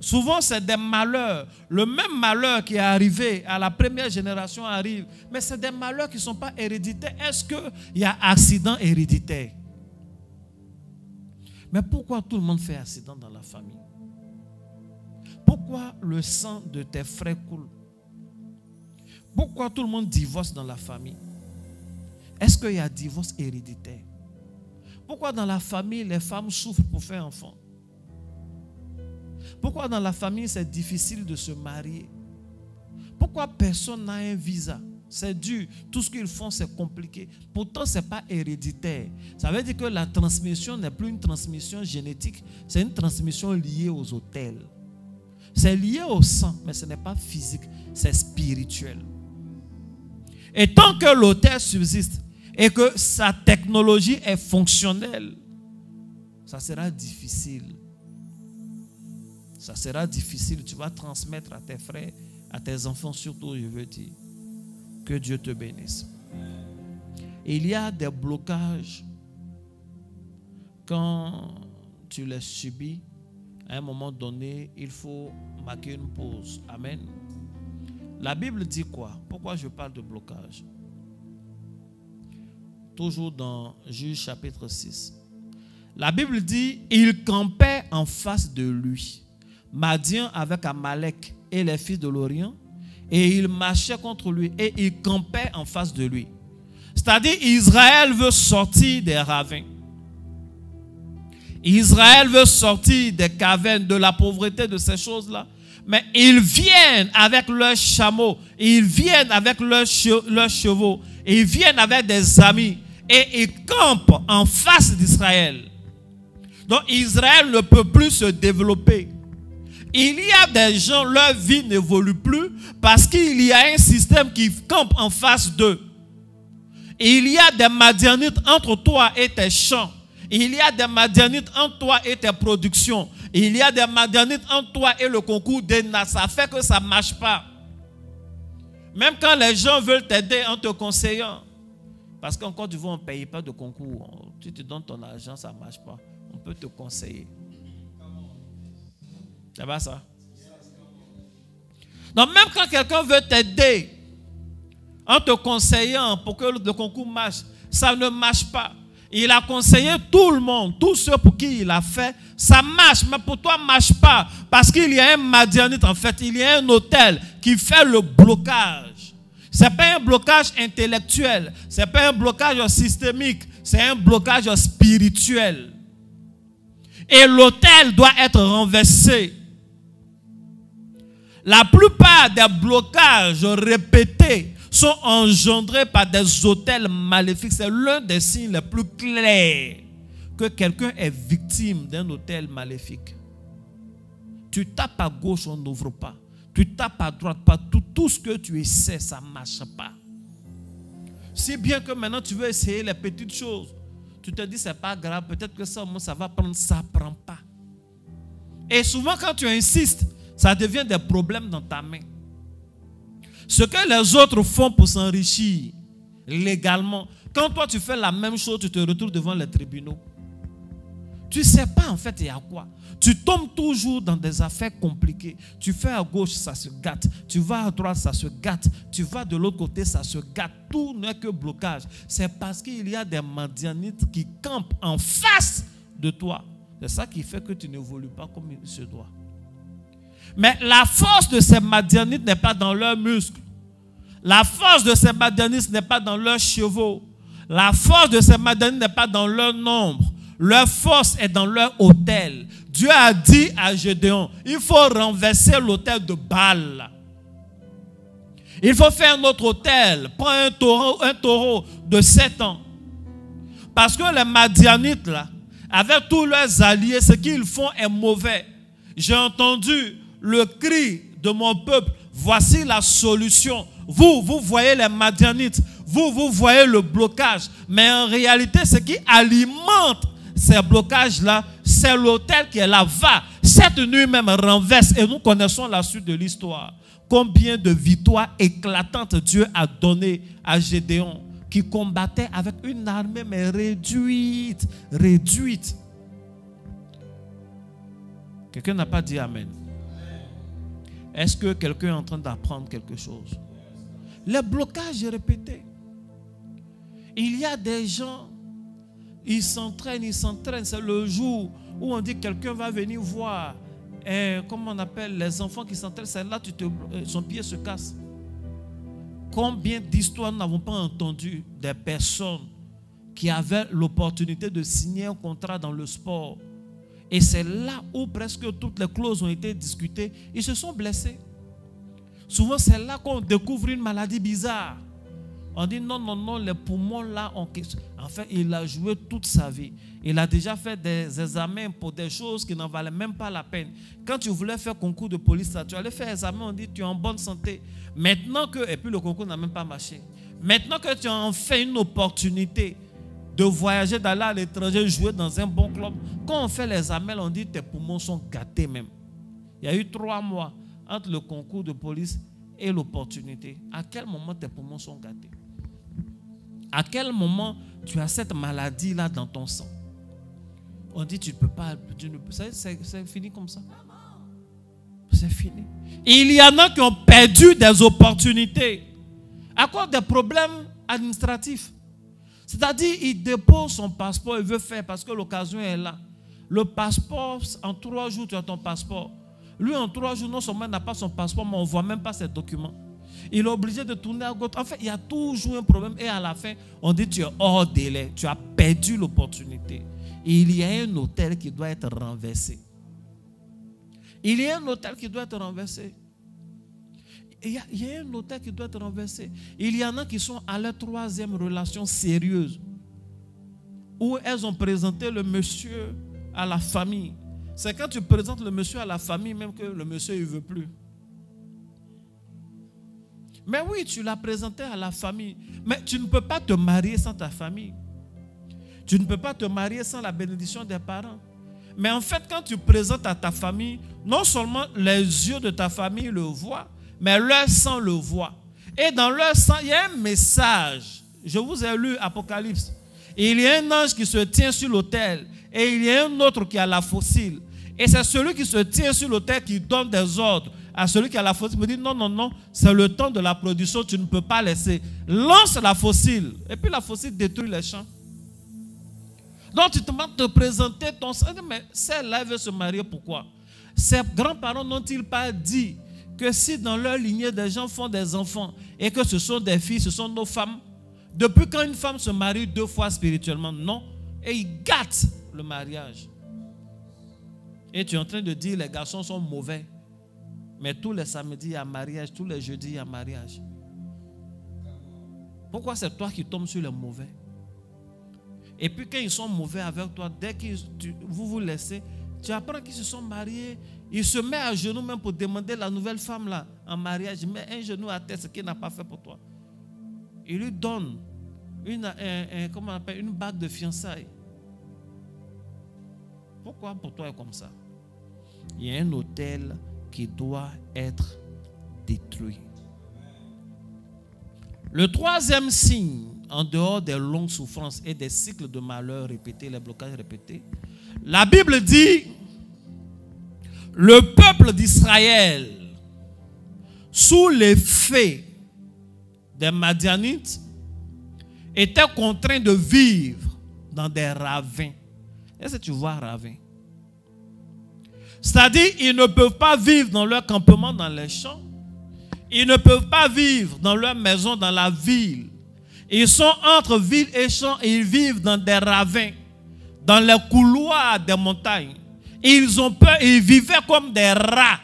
A: Souvent, c'est des malheurs. Le même malheur qui est arrivé à la première génération arrive, mais c'est des malheurs qui ne sont pas héréditaires. Est-ce qu'il y a accident héréditaire? Mais pourquoi tout le monde fait accident dans la famille? Pourquoi le sang de tes frères coule? Pourquoi tout le monde divorce dans la famille? Est-ce qu'il y a divorce héréditaire? Pourquoi dans la famille, les femmes souffrent pour faire enfant? Pourquoi dans la famille, c'est difficile de se marier? Pourquoi personne n'a un visa? C'est dur. Tout ce qu'ils font, c'est compliqué. Pourtant, ce n'est pas héréditaire. Ça veut dire que la transmission n'est plus une transmission génétique, c'est une transmission liée aux autels. C'est lié au sang, mais ce n'est pas physique, c'est spirituel. Et tant que l'autel subsiste, et que sa technologie est fonctionnelle, ça sera difficile. Ça sera difficile. Tu vas transmettre à tes frères, à tes enfants surtout, je veux dire. Que Dieu te bénisse. Il y a des blocages quand tu les subis. À un moment donné, il faut marquer une pause. Amen. La Bible dit quoi? Pourquoi je parle de blocage? Toujours dans Juge chapitre 6. La Bible dit, il campait en face de lui, Madian avec Amalek et les fils de l'Orient, et il marchait contre lui et il campait en face de lui. C'est-à-dire, Israël veut sortir des ravins. Israël veut sortir des cavernes, de la pauvreté, de ces choses-là. Mais ils viennent avec leurs chameaux, ils viennent avec leurs chevaux, ils viennent avec des amis et ils campent en face d'Israël. Donc Israël ne peut plus se développer. Il y a des gens, leur vie n'évolue plus parce qu'il y a un système qui campe en face d'eux. Il y a des Madianites entre toi et tes champs. Il y a des Madianites entre toi et tes productions. Il y a des Madianites entre toi et le concours d'ENA. Ça fait que ça ne marche pas. Même quand les gens veulent t'aider en te conseillant. Parce qu'en Côte d'Ivoire, on ne paye pas de concours. Tu te donnes ton argent, ça ne marche pas. On peut te conseiller. C'est pas ça? Donc même quand quelqu'un veut t'aider en te conseillant pour que le concours marche, ça ne marche pas. Il a conseillé tout le monde, tous ceux pour qui il a fait, ça marche, mais pour toi, ça ne marche pas. Parce qu'il y a un Madianite, en fait, il y a un hôtel qui fait le blocage. Ce n'est pas un blocage intellectuel, ce n'est pas un blocage systémique, c'est un blocage spirituel. Et l'hôtel doit être renversé. La plupart des blocages répétés sont engendrés par des hôtels maléfiques. C'est l'un des signes les plus clairs que quelqu'un est victime d'un hôtel maléfique. Tu tapes à gauche, on n'ouvre pas. Tu tapes à droite, pas tout ce que tu essaies, ça ne marche pas. Si bien que maintenant tu veux essayer les petites choses, tu te dis c'est pas grave, peut-être que ça va prendre, ça ne prend pas. Et souvent quand tu insistes, ça devient des problèmes dans ta main. Ce que les autres font pour s'enrichir légalement, quand toi tu fais la même chose, tu te retrouves devant les tribunaux. Tu ne sais pas en fait il y a quoi. Tu tombes toujours dans des affaires compliquées. Tu fais à gauche, ça se gâte. Tu vas à droite, ça se gâte. Tu vas de l'autre côté, ça se gâte. Tout n'est que blocage. C'est parce qu'il y a des Madianites qui campent en face de toi. C'est ça qui fait que tu n'évolues pas comme il se doit. Mais la force de ces Madianites n'est pas dans leurs muscles. La force de ces Madianites n'est pas dans leurs chevaux. La force de ces Madianites n'est pas dans leur nombre. Leur force est dans leur autel. Dieu a dit à Gédéon, il faut renverser l'autel de Baal. Il faut faire un autre autel. Prends un taureau de 7 ans. Parce que les Madianites, là, avec tous leurs alliés, ce qu'ils font est mauvais. J'ai entendu le cri de mon peuple, voici la solution. Vous voyez les Madianites, vous voyez le blocage. Mais en réalité, ce qui alimente ces blocages-là, c'est l'autel qui est là. Va, cette nuit même renverse. Et nous connaissons la suite de l'histoire. Combien de victoires éclatantes Dieu a donné à Gédéon, qui combattait avec une armée mais réduite. Réduite. Quelqu'un n'a pas dit Amen. Est-ce que quelqu'un est en train d'apprendre quelque chose? Le blocage est répété. Il y a des gens, ils s'entraînent. C'est le jour où on dit que quelqu'un va venir voir. Comment on appelle les enfants qui s'entraînent? C'est là que son pied se casse. Combien d'histoires nous n'avons pas entendu des personnes qui avaient l'opportunité de signer un contrat dans le sport? Et c'est là où presque toutes les clauses ont été discutées. Ils se sont blessés. Souvent, c'est là qu'on découvre une maladie bizarre. On dit non, les poumons là, en fait, il a joué toute sa vie. Il a déjà fait des examens pour des choses qui n'en valaient même pas la peine. Quand tu voulais faire concours de police, tu allais faire examen, on dit tu es en bonne santé. Maintenant que, et puis le concours n'a même pas marché. Maintenant que tu as enfin une opportunité de voyager, d'aller à l'étranger, jouer dans un bon club. Quand on fait les examens, on dit tes poumons sont gâtés même. Il y a eu 3 mois entre le concours de police et l'opportunité. À quel moment tes poumons sont gâtés? À quel moment tu as cette maladie-là dans ton sang? On dit tu ne peux pas, c'est fini comme ça. C'est fini. Il y en a qui ont perdu des opportunités à cause des problèmes administratifs. C'est-à-dire, il dépose son passeport, il veut faire parce que l'occasion est là. Le passeport, en 3 jours, tu as ton passeport. Lui, en 3 jours, non seulement il n'a pas son passeport, mais on ne voit même pas ses documents. Il est obligé de tourner à gauche. En fait, il y a toujours un problème. Et à la fin, on dit tu es hors délai. Tu as perdu l'opportunité. Il y a un hôtel qui doit être renversé. Il y a un hôtel qui doit être renversé. Il y a un hôtel qui doit être renversé. Il y en a qui sont à leur 3e relation sérieuse, où elles ont présenté le monsieur à la famille. C'est quand tu présentes le monsieur à la famille même que le monsieur ne veut plus. Mais oui, tu l'as présenté à la famille. Mais tu ne peux pas te marier sans ta famille. Tu ne peux pas te marier sans la bénédiction des parents. Mais en fait, quand tu présentes à ta famille, non seulement les yeux de ta famille le voient, mais leur sang le voit. Et dans leur sang, il y a un message. Je vous ai lu Apocalypse. Il y a un ange qui se tient sur l'autel et il y a un autre qui a la fossile. Et c'est celui qui se tient sur l'autel qui donne des ordres à celui qui a la fossile. Il me dit non, non, non, c'est le temps de la production, tu ne peux pas laisser. Lance la fossile. Et puis la fossile détruit les champs. Donc tu te demandes de te présenter ton sang. Mais celle-là veut se marier, pourquoi? Ses grands-parents n'ont-ils pas dit que si dans leur lignée des gens font des enfants et que ce sont des filles, ce sont nos femmes? Depuis quand une femme se marie 2 fois spirituellement? Non. Et ils gâtent le mariage. Et tu es en train de dire les garçons sont mauvais. Mais tous les samedis, il y a mariage. Tous les jeudis, il y a mariage. Pourquoi c'est toi qui tombes sur les mauvais? Et puis quand ils sont mauvais avec toi, dès que vous vous laissez, tu apprends qu'ils se sont mariés. Il se met à genoux même pour demander la nouvelle femme là en mariage. Il met un genou à terre, ce qu'il n'a pas fait pour toi. Il lui donne comment on appelle, une bague de fiançailles. Pourquoi pour toi est comme ça? Il y a un hôtel qui doit être détruit. Le 3e signe, en dehors des longues souffrances et des cycles de malheur répétés, les blocages répétés, la Bible dit, le peuple d'Israël, sous l'effet des Madianites, était contraint de vivre dans des ravins. Est-ce que tu vois ravins? C'est-à-dire, ils ne peuvent pas vivre dans leur campement dans les champs. Ils ne peuvent pas vivre dans leur maison dans la ville. Ils sont entre ville et champ et ils vivent dans des ravins, dans les couloirs des montagnes. Ils ont peur, ils vivaient comme des rats,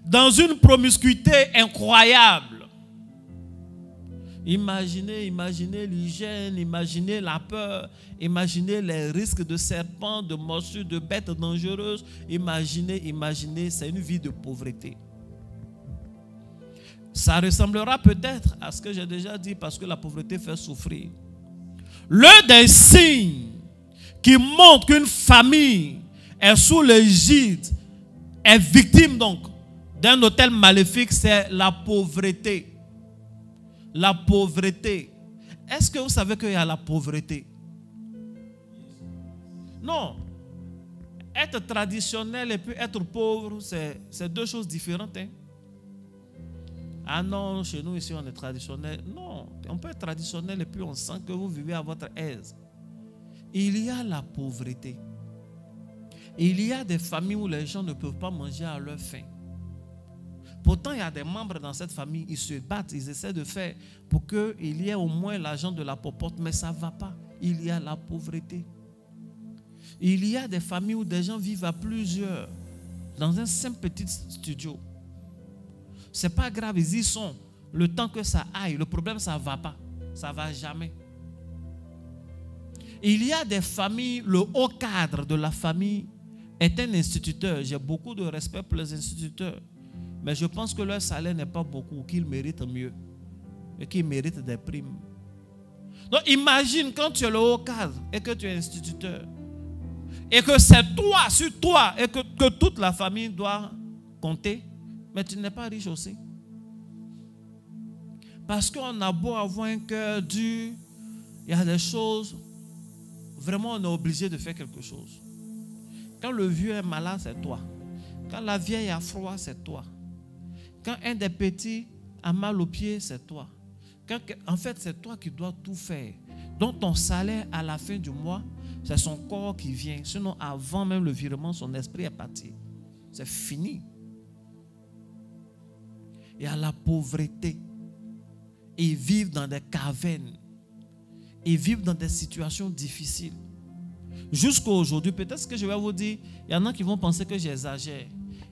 A: dans une promiscuité incroyable. Imaginez l'hygiène, imaginez la peur, imaginez les risques de serpents, de morsures, de bêtes dangereuses. Imaginez, c'est une vie de pauvreté. Ça ressemblera peut-être à ce que j'ai déjà dit parce que la pauvreté fait souffrir. L'un des signes qui montre qu'une famille est sous l'égide, est victime donc d'un hôtel maléfique, c'est la pauvreté. La pauvreté. Est-ce que vous savez qu'il y a la pauvreté? Non. Être traditionnel et puis être pauvre, c'est 2 choses différentes. Hein? Ah non, chez nous ici on est traditionnel. Non, on peut être traditionnel et puis on sent que vous vivez à votre aise. Il y a la pauvreté. Il y a des familles où les gens ne peuvent pas manger à leur faim. Pourtant, il y a des membres dans cette famille, ils se battent, ils essaient de faire pour qu'il y ait au moins l'argent de la popote, mais ça ne va pas. Il y a la pauvreté. Il y a des familles où des gens vivent à plusieurs, dans un simple petit studio. Ce n'est pas grave, ils y sont. Le temps que ça aille, le problème, ça ne va pas. Ça ne va jamais. Il y a des familles, le haut cadre de la famille est un instituteur. J'ai beaucoup de respect pour les instituteurs. Mais je pense que leur salaire n'est pas beaucoup, qu'ils méritent mieux et qu'ils méritent des primes. Donc imagine quand tu es le haut cadre et que tu es instituteur et que c'est toi, sur toi, et que toute la famille doit compter, mais tu n'es pas riche aussi. Parce qu'on a beau avoir un cœur dur, il y a des choses, vraiment on est obligé de faire quelque chose. Quand le vieux est malade, c'est toi. Quand la vieille a froid, c'est toi. Quand un des petits a mal aux pieds, c'est toi. En fait, c'est toi qui dois tout faire. Donc ton salaire à la fin du mois, c'est son corps qui vient. Sinon, avant même le virement, son esprit est parti. C'est fini. et à la pauvreté. Ils vivent dans des cavernes. Ils vivent dans des situations difficiles. Jusqu'à aujourd'hui, peut-être ce que je vais vous dire, il y en a qui vont penser que j'exagère.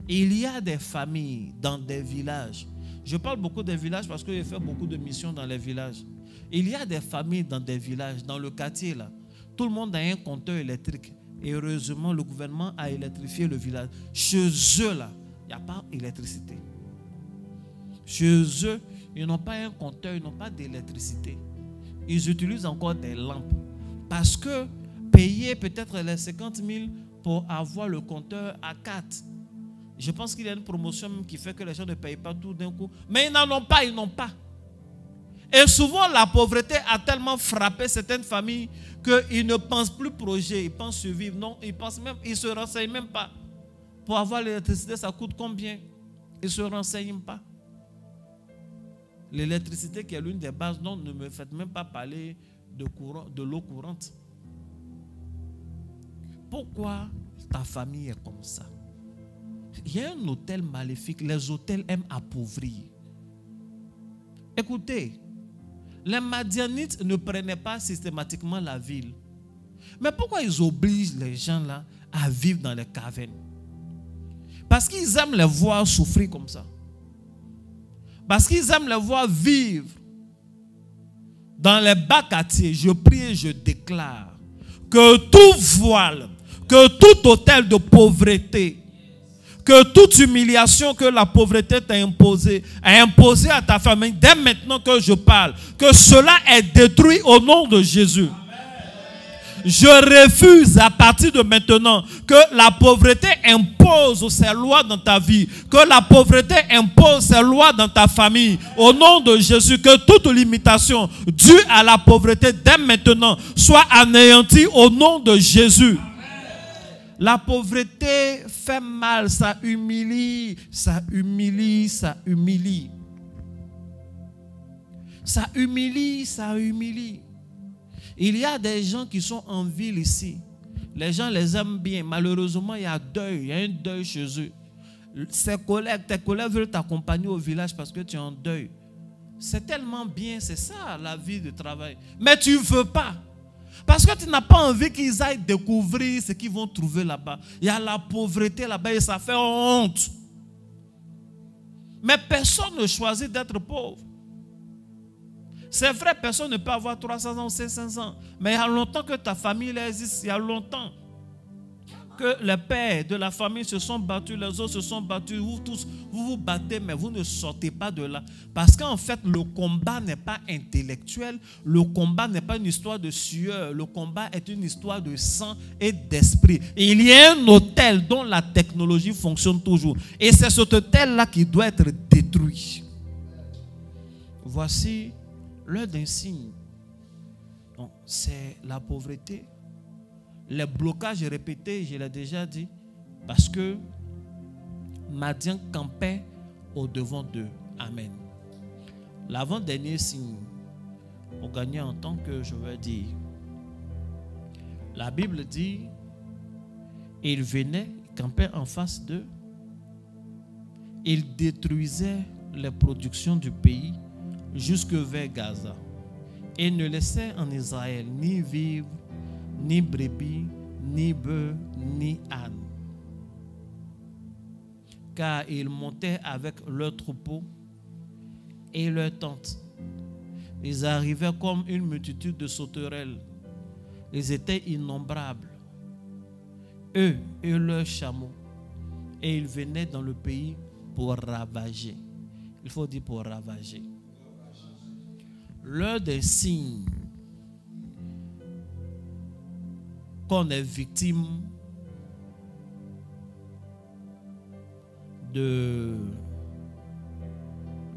A: Il y a des familles dans des villages. Je parle beaucoup des villages parce que j'ai fait beaucoup de missions dans les villages. Il y a des familles dans des villages, dans le quartier là. Tout le monde a un compteur électrique. Et heureusement, le gouvernement a électrifié le village. Chez eux là, il n'y a pas d'électricité. Chez eux, ils n'ont pas un compteur, ils n'ont pas d'électricité. Ils utilisent encore des lampes. Parce que payer peut-être les 50 000 pour avoir le compteur à 4. Je pense qu'il y a une promotion qui fait que les gens ne payent pas tout d'un coup. Mais ils n'en ont pas, ils n'ont pas. Et souvent, la pauvreté a tellement frappé certaines familles qu'ils ne pensent plus projet, ils pensent survivre. Non, ils ne se renseignent même pas. Pour avoir l'électricité, ça coûte combien? Ils ne se renseignent pas. L'électricité qui est l'une des bases, non, ne me faites même pas parler de l'eau courante. Pourquoi ta famille est comme ça? Il y a un hôtel maléfique. Les hôtels aiment appauvrir. Écoutez, les Madianites ne prenaient pas systématiquement la ville. Mais pourquoi ils obligent les gens là à vivre dans les cavernes? Parce qu'ils aiment les voir souffrir comme ça. Parce qu'ils aiment les voir vivre dans les bas quartiers. Je prie et je déclare que tout voile, que tout hôtel de pauvreté, que toute humiliation que la pauvreté t'a imposée, a imposé à ta famille, dès maintenant que je parle, que cela est détruit au nom de Jésus. Je refuse à partir de maintenant que la pauvreté impose ses lois dans ta vie, que la pauvreté impose ses lois dans ta famille. Au nom de Jésus, que toute limitation due à la pauvreté dès maintenant soit anéantie au nom de Jésus. La pauvreté fait mal, ça humilie, ça humilie, ça humilie. Ça humilie, ça humilie. Il y a des gens qui sont en ville ici. Les gens les aiment bien. Malheureusement, il y a deuil, il y a un deuil chez eux. Tes collègues veulent t'accompagner au village parce que tu es en deuil. C'est tellement bien, c'est ça la vie de travail. Mais tu ne veux pas. Parce que tu n'as pas envie qu'ils aillent découvrir ce qu'ils vont trouver là-bas. Il y a la pauvreté là-bas et ça fait honte. Mais personne ne choisit d'être pauvre. C'est vrai, personne ne peut avoir 300 ans ou 500 ans. Mais il y a longtemps que ta famille existe. Il y a longtemps que les pères de la famille se sont battus, les autres se sont battus. Vous tous, vous vous battez, mais vous ne sortez pas de là. Parce qu'en fait, le combat n'est pas intellectuel. Le combat n'est pas une histoire de sueur. Le combat est une histoire de sang et d'esprit. Et il y a un hôtel dont la technologie fonctionne toujours. Et c'est cet hôtel-là qui doit être détruit. Voici l'heure d'un signe. C'est la pauvreté. Les blocages répétés, je l'ai déjà dit, parce que Madian campait au-devant d'eux. Amen. L'avant-dernier signe, pour gagner en temps que je veux dire, la Bible dit, il venait, campait en face d'eux, il détruisait les productions du pays jusque vers Gaza et ne laissait en Israël ni vivre, ni brebis, ni bœufs, ni ânes. Car ils montaient avec leurs troupeaux et leurs tentes. Ils arrivaient comme une multitude de sauterelles. Ils étaient innombrables, eux et leurs chameaux. Et ils venaient dans le pays pour ravager. Il faut dire pour ravager. L'heure des signes qu'on est victime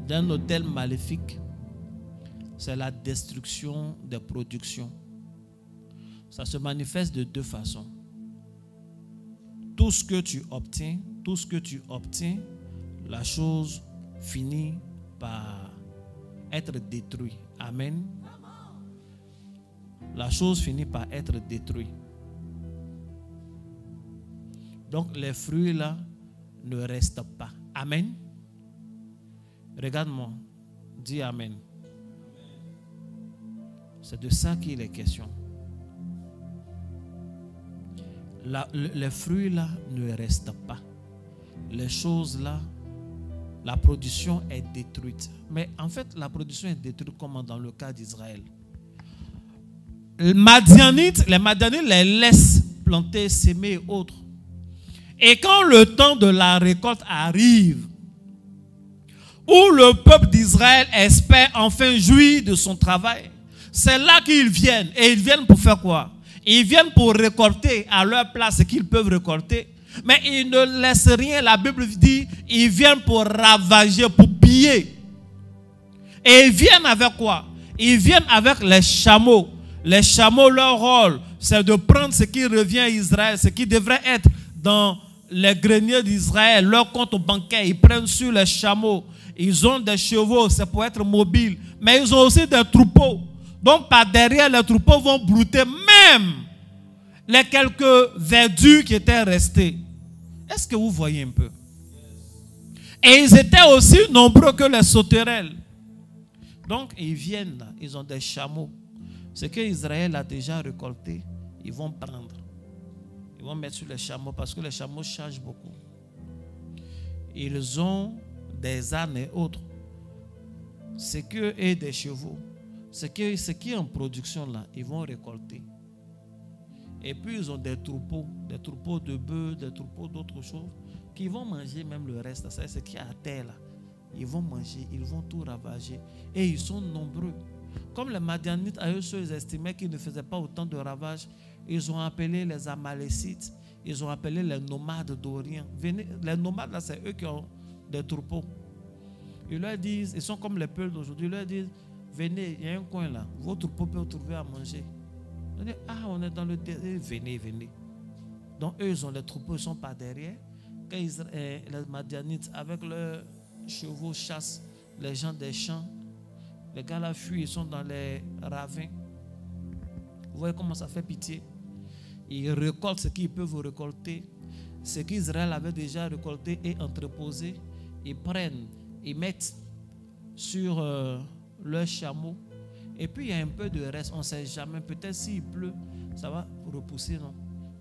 A: d'un hôtel maléfique, c'est la destruction des productions. Ça se manifeste de deux façons. Tout ce que tu obtiens, la chose finit par être détruite. Amen. La chose finit par être détruite. Donc les fruits là ne restent pas. Amen. Regarde-moi. Dis Amen. C'est de ça qu'il est question. Les fruits là ne restent pas. Les choses là, la production est détruite. Mais en fait, la production est détruite comme dans le cas d'Israël. Les Madianites les laissent planter, s'aimer et autres. Et quand le temps de la récolte arrive, où le peuple d'Israël espère enfin jouir de son travail, c'est là qu'ils viennent. Et ils viennent pour faire quoi? Ils viennent pour récolter à leur place ce qu'ils peuvent récolter. Mais ils ne laissent rien. La Bible dit, ils viennent pour ravager, pour piller. Et ils viennent avec quoi? Ils viennent avec les chameaux. Les chameaux, leur rôle, c'est de prendre ce qui revient à Israël, ce qui devrait être dans les greniers d'Israël, leur compte bancaire. Ils prennent sur les chameaux. Ils ont des chevaux, c'est pour être mobile. Mais ils ont aussi des troupeaux. Donc par derrière, les troupeaux vont brouter même les quelques verdures qui étaient restées. Est-ce que vous voyez un peu? Et ils étaient aussi nombreux que les sauterelles. Donc ils viennent là, ils ont des chameaux. Ce que Israël a déjà récolté, ils vont prendre. Ils vont mettre sur les chameaux parce que les chameaux chargent beaucoup. Ils ont des ânes et autres. C'est que et des chevaux. Ce qui est en production là, ils vont récolter. Et puis ils ont des troupeaux de bœufs, des troupeaux d'autres choses, qui vont manger même le reste. C'est ce qui est à terre là. Ils vont manger, ils vont tout ravager. Et ils sont nombreux. Comme les Madianites, à eux seuls, ils estimaient qu'ils ne faisaient pas autant de ravages. Ils ont appelé les Amalécites, ils ont appelé les nomades d'Orient. Les nomades là, c'est eux qui ont des troupeaux. Ils leur disent, ils sont comme les peuples d'aujourd'hui, ils leur disent, venez, il y a un coin là, votre troupeau peut trouver à manger. On dit, on est dans le désert, venez, venez. Donc eux, ils ont les troupeaux, ils sont pas derrière. Quand les Madianites, avec leurs chevaux, chassent les gens des champs, les gars là fuient, ils sont dans les ravins. Vous voyez comment ça fait pitié? Ils récoltent ce qu'ils peuvent récolter. Ce qu'Israël avait déjà récolté et entreposé, ils prennent, ils mettent sur leurs chameaux. Et puis il y a un peu de reste, on ne sait jamais. Peut-être s'il pleut, ça va repousser, non?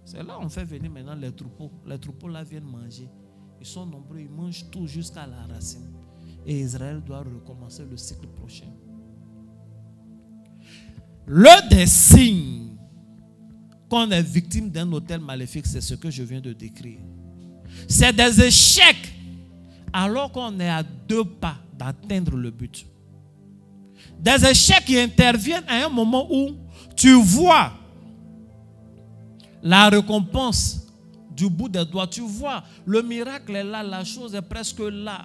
A: C'est là on fait venir maintenant les troupeaux. Les troupeaux là viennent manger. Ils sont nombreux, ils mangent tout jusqu'à la racine. Et Israël doit recommencer le cycle prochain. L'un des signes qu'on est victime d'un autel maléfique, c'est ce que je viens de décrire. C'est des échecs alors qu'on est à 2 pas d'atteindre le but. Des échecs qui interviennent à un moment où tu vois la récompense du bout des doigts. Tu vois, le miracle est là, la chose est presque là.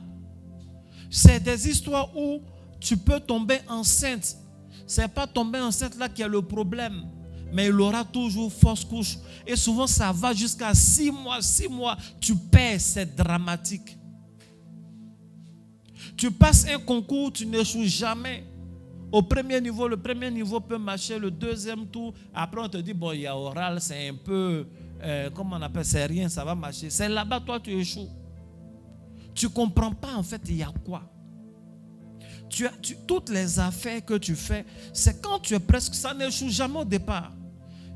A: C'est des histoires où tu peux tomber enceinte. Ce n'est pas tomber enceinte là qui est le problème. Mais il aura toujours fausse couche. Et souvent ça va jusqu'à 6 mois. 6 mois, tu perds, c'est dramatique. Tu passes un concours, tu n'échoues jamais. Au premier niveau, le premier niveau peut marcher, le deuxième tour, après on te dit, bon, il y a oral, c'est un peu, comment on appelle, c'est rien, ça va marcher. C'est là-bas, toi, tu échoues. Tu ne comprends pas, en fait, il y a quoi. Toutes les affaires que tu fais, c'est quand tu es presque, ça n'échoue jamais au départ.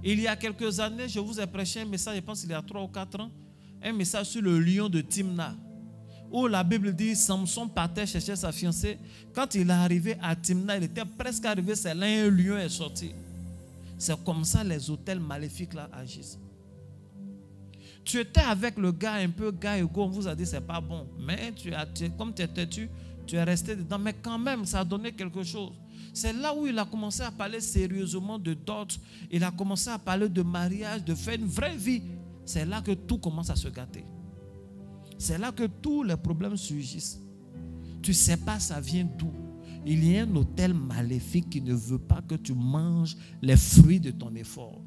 A: Il y a quelques années, je vous ai prêché un message, je pense qu'il y a 3 ou 4 ans, un message sur le lion de Timna, où la Bible dit Samson partait chercher sa fiancée. Quand il est arrivé à Timna, il était presque arrivé, c'est là un lion est sorti. C'est comme ça les autels maléfiques là agissent. Tu étais avec le gars un peu gars et go, on vous a dit c'est pas bon, mais comme tu es têtu, tu es resté dedans, mais quand même ça a donné quelque chose. C'est là où il a commencé à parler sérieusement de dot, il a commencé à parler de mariage, de faire une vraie vie. C'est là que tout commence à se gâter. C'est là que tous les problèmes surgissent. Tu ne sais pas ça vient d'où. Il y a un autel maléfique qui ne veut pas que tu manges les fruits de ton effort.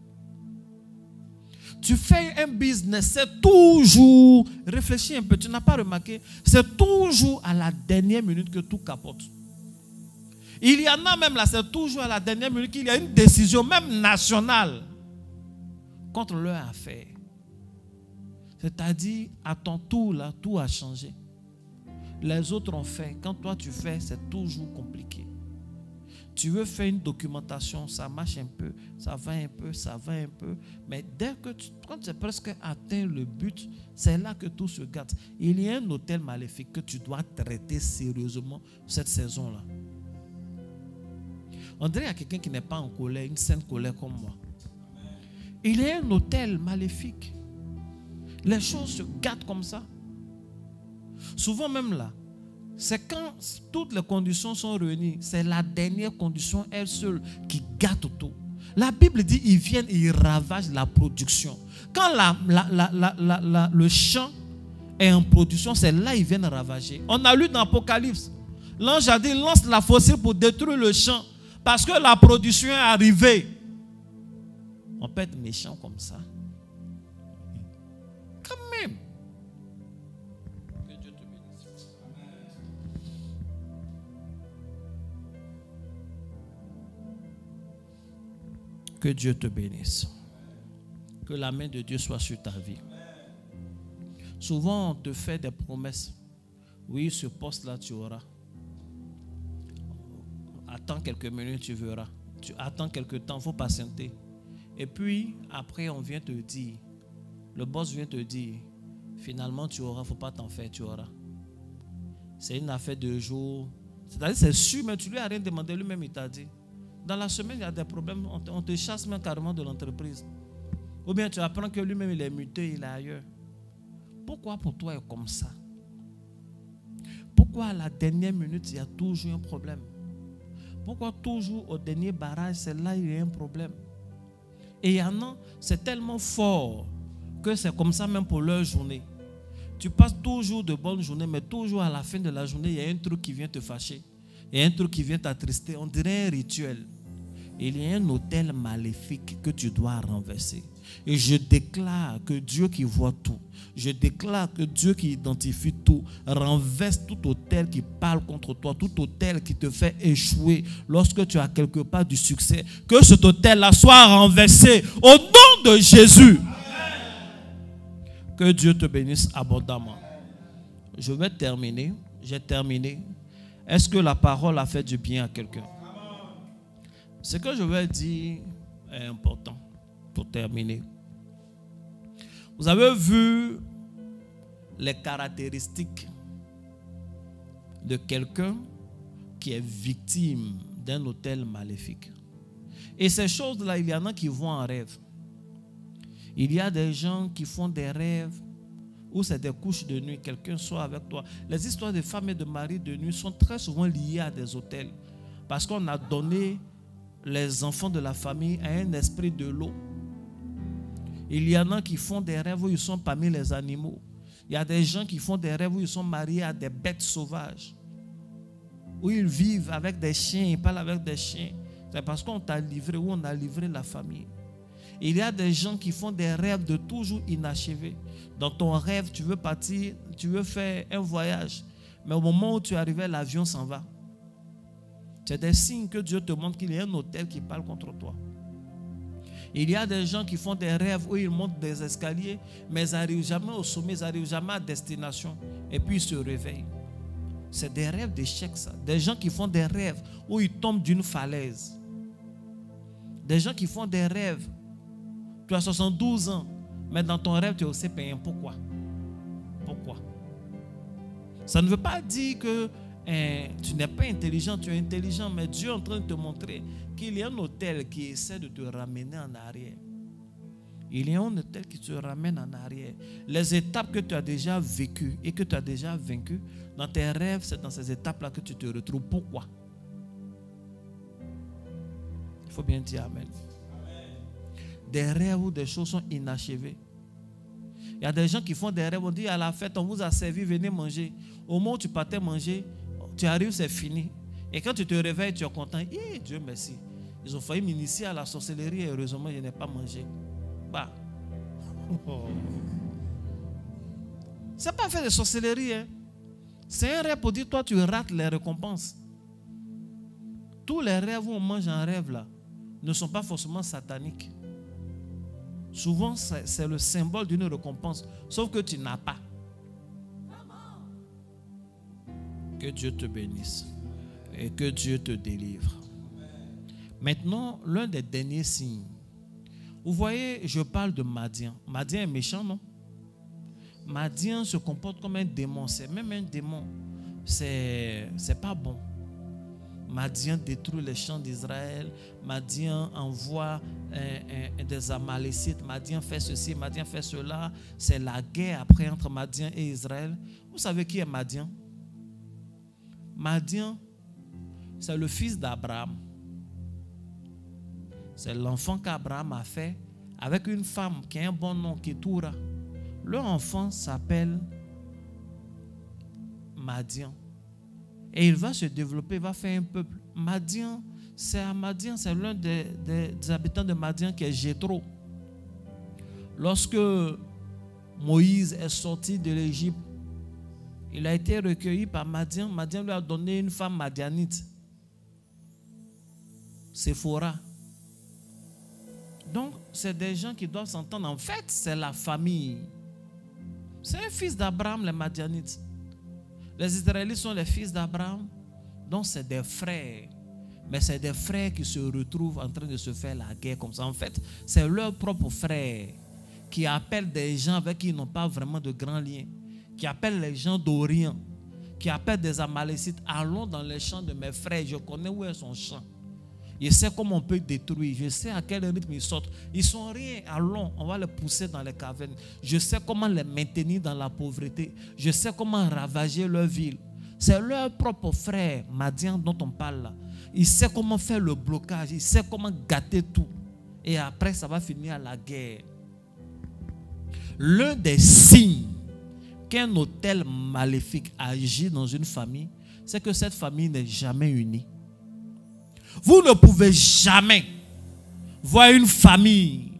A: Tu fais un business, c'est toujours, réfléchis un peu, tu n'as pas remarqué, c'est toujours à la dernière minute que tout capote. Il y en a même là, c'est toujours à la dernière minute qu'il y a une décision, même nationale, contre leur affaire. C'est-à-dire, à ton tour, là, tout a changé. Les autres ont fait. Quand toi tu fais, c'est toujours compliqué. Tu veux faire une documentation, ça marche un peu, ça va un peu, ça va un peu. Mais dès que quand tu as presque atteint le but, c'est là que tout se gâte. Il y a un hôtel maléfique que tu dois traiter sérieusement cette saison-là. On dirait qu'il y a quelqu'un qui n'est pas en colère, une sainte colère comme moi. Il y a un hôtel maléfique. Les choses se gâtent comme ça. Souvent même là, c'est quand toutes les conditions sont réunies, c'est la dernière condition, elle seule, qui gâte tout. La Bible dit qu'ils viennent et ils ravagent la production. Quand le champ est en production, c'est là qu'ils viennent ravager. On a lu dans l'Apocalypse, l'ange a dit lance la faucille pour détruire le champ, parce que la production est arrivée. On peut être méchant comme ça. Quand même. Que Dieu te bénisse. Que la main de Dieu soit sur ta vie. Souvent, on te fait des promesses. Oui, ce poste-là, tu auras. Attends quelques minutes, tu verras. Tu attends quelques temps, il faut patienter. Et puis, après, on vient te dire, le boss vient te dire, finalement, tu auras, il ne faut pas t'en faire, tu auras. C'est une affaire de jour. C'est-à-dire, c'est sûr, mais tu lui as rien demandé, lui-même, il t'a dit. Dans la semaine, il y a des problèmes, on te chasse même carrément de l'entreprise. Ou bien tu apprends que lui-même, il est muté, il est ailleurs. Pourquoi pour toi est comme ça? Pourquoi à la dernière minute, il y a toujours un problème? Pourquoi toujours au dernier barrage, c'est là il y a un problème? Et il y en a, c'est tellement fort que c'est comme ça même pour leur journée. Tu passes toujours de bonnes journées, mais toujours à la fin de la journée, il y a un truc qui vient te fâcher. Il y a un truc qui vient t'attrister. On dirait un rituel. Il y a un hôtel maléfique que tu dois renverser. Et je déclare que Dieu qui voit tout, je déclare que Dieu qui identifie tout, renverse tout hôtel qui parle contre toi, tout hôtel qui te fait échouer lorsque tu as quelque part du succès. Que cet hôtel-là soit renversé au nom de Jésus. Que Dieu te bénisse abondamment. Je vais terminer. J'ai terminé. Est-ce que la parole a fait du bien à quelqu'un? Ce que je vais dire est important pour terminer. Vous avez vu les caractéristiques de quelqu'un qui est victime d'un hôtel maléfique. Et ces choses-là, il y en a qui vont en rêve. Il y a des gens qui font des rêves où c'est des couches de nuit, quelqu'un soit avec toi. Les histoires de femmes et de maris de nuit sont très souvent liées à des hôtels. Parce qu'on a donné les enfants de la famille à un esprit de l'eau. Il y en a qui font des rêves où ils sont parmi les animaux. Il y a des gens qui font des rêves où ils sont mariés à des bêtes sauvages. Où ils vivent avec des chiens, ils parlent avec des chiens. C'est parce qu'on t'a livré, ou on a livré la famille. Il y a des gens qui font des rêves de toujours inachevés. Dans ton rêve, tu veux partir, tu veux faire un voyage. Mais au moment où tu es arrivé, l'avion s'en va. C'est des signes que Dieu te montre qu'il y a un hôtel qui parle contre toi. Il y a des gens qui font des rêves où ils montent des escaliers, mais ils n'arrivent jamais au sommet, ils n'arrivent jamais à destination. Et puis ils se réveillent. C'est des rêves d'échec, ça. Des gens qui font des rêves où ils tombent d'une falaise. Des gens qui font des rêves. Tu as 72 ans, mais dans ton rêve, tu es aussi payé. Pourquoi? Pourquoi? Ça ne veut pas dire que tu n'es pas intelligent, tu es intelligent, mais Dieu est en train de te montrer qu'il y a un hôtel qui essaie de te ramener en arrière. Il y a un hôtel qui te ramène en arrière. Les étapes que tu as déjà vécues et que tu as déjà vaincues, dans tes rêves, c'est dans ces étapes-là que tu te retrouves. Pourquoi? Il faut bien dire Amen. Des rêves où des choses sont inachevées. Il y a des gens qui font des rêves, on dit à la fête, on vous a servi, venez manger. Au moment où tu partais manger, tu arrives, c'est fini. Et quand tu te réveilles, tu es content. Dieu merci. Ils ont failli m'initier à la sorcellerie et heureusement, je n'ai pas mangé. Bah. C'est pas faire de sorcellerie. Hein. C'est un rêve pour dire, toi, tu rates les récompenses. Tous les rêves où on mange en rêve, là, ne sont pas forcément sataniques. Souvent, c'est le symbole d'une récompense, sauf que tu n'as pas. Que Dieu te bénisse et que Dieu te délivre. Maintenant, l'un des derniers signes. Vous voyez, je parle de Madian. Madian est méchant, non? Madian se comporte comme un démon. C'est même un démon. C'est pas bon. Madian détruit les champs d'Israël. Madian envoie des Amalécites. Madian fait ceci, Madian fait cela. C'est la guerre après entre Madian et Israël. Vous savez qui est Madian? Madian, c'est le fils d'Abraham. C'est l'enfant qu'Abraham a fait avec une femme qui a un bon nom, Ketura. Leur enfant s'appelle Madian. Et il va se développer, il va faire un peuple. Madian, c'est l'un des habitants de Madian qui est Jéthro. Lorsque Moïse est sorti de l'Égypte, il a été recueilli par Madian. Madian lui a donné une femme madianite, Séphora. Donc, c'est des gens qui doivent s'entendre. En fait, c'est la famille. C'est un fils d'Abraham, les Madianites. Les Israélites sont les fils d'Abraham, donc c'est des frères. Mais c'est des frères qui se retrouvent en train de se faire la guerre comme ça. En fait, c'est leurs propres frères qui appellent des gens avec qui ils n'ont pas vraiment de grands liens, qui appellent les gens d'Orient, qui appellent des Amalécites. Allons dans les champs de mes frères, je connais où est son champ. Je sais comment on peut détruire, je sais à quel rythme ils sortent. Ils sont rien, allons, on va les pousser dans les cavernes. Je sais comment les maintenir dans la pauvreté. Je sais comment ravager leur ville. C'est leur propre frère, Madian, dont on parle là. Il sait comment faire le blocage, il sait comment gâter tout. Et après, ça va finir à la guerre. L'un des signes qu'un hôtel maléfique agit dans une famille, c'est que cette famille n'est jamais unie. Vous ne pouvez jamais voir une famille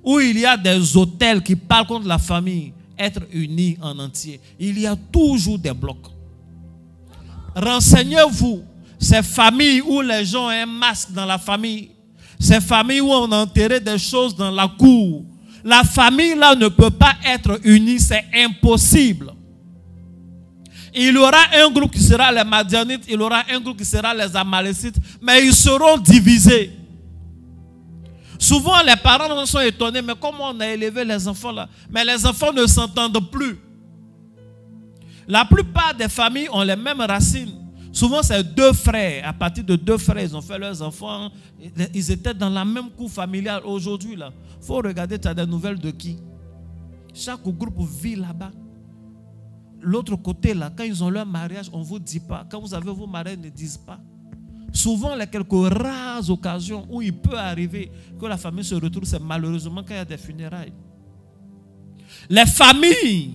A: où il y a des hôtels qui parlent contre la famille être unis en entier. Il y a toujours des blocs. Renseignez-vous, ces familles où les gens ont un masque dans la famille, ces familles où on a enterré des choses dans la cour, la famille là ne peut pas être unie, c'est impossible. Il y aura un groupe qui sera les Madianites, il y aura un groupe qui sera les Amalécites, mais ils seront divisés. Souvent, les parents sont étonnés, mais comment on a élevé les enfants là? Mais les enfants ne s'entendent plus. La plupart des familles ont les mêmes racines. Souvent, c'est deux frères. À partir de deux frères, ils ont fait leurs enfants. Ils étaient dans la même cour familiale. Aujourd'hui, il faut regarder, tu as des nouvelles de qui? Chaque groupe vit là-bas. L'autre côté, là, quand ils ont leur mariage, on ne vous dit pas. Quand vous avez vos mariages, ils ne disent pas. Souvent, les quelques rares occasions où il peut arriver que la famille se retrouve, c'est malheureusement quand il y a des funérailles. Les familles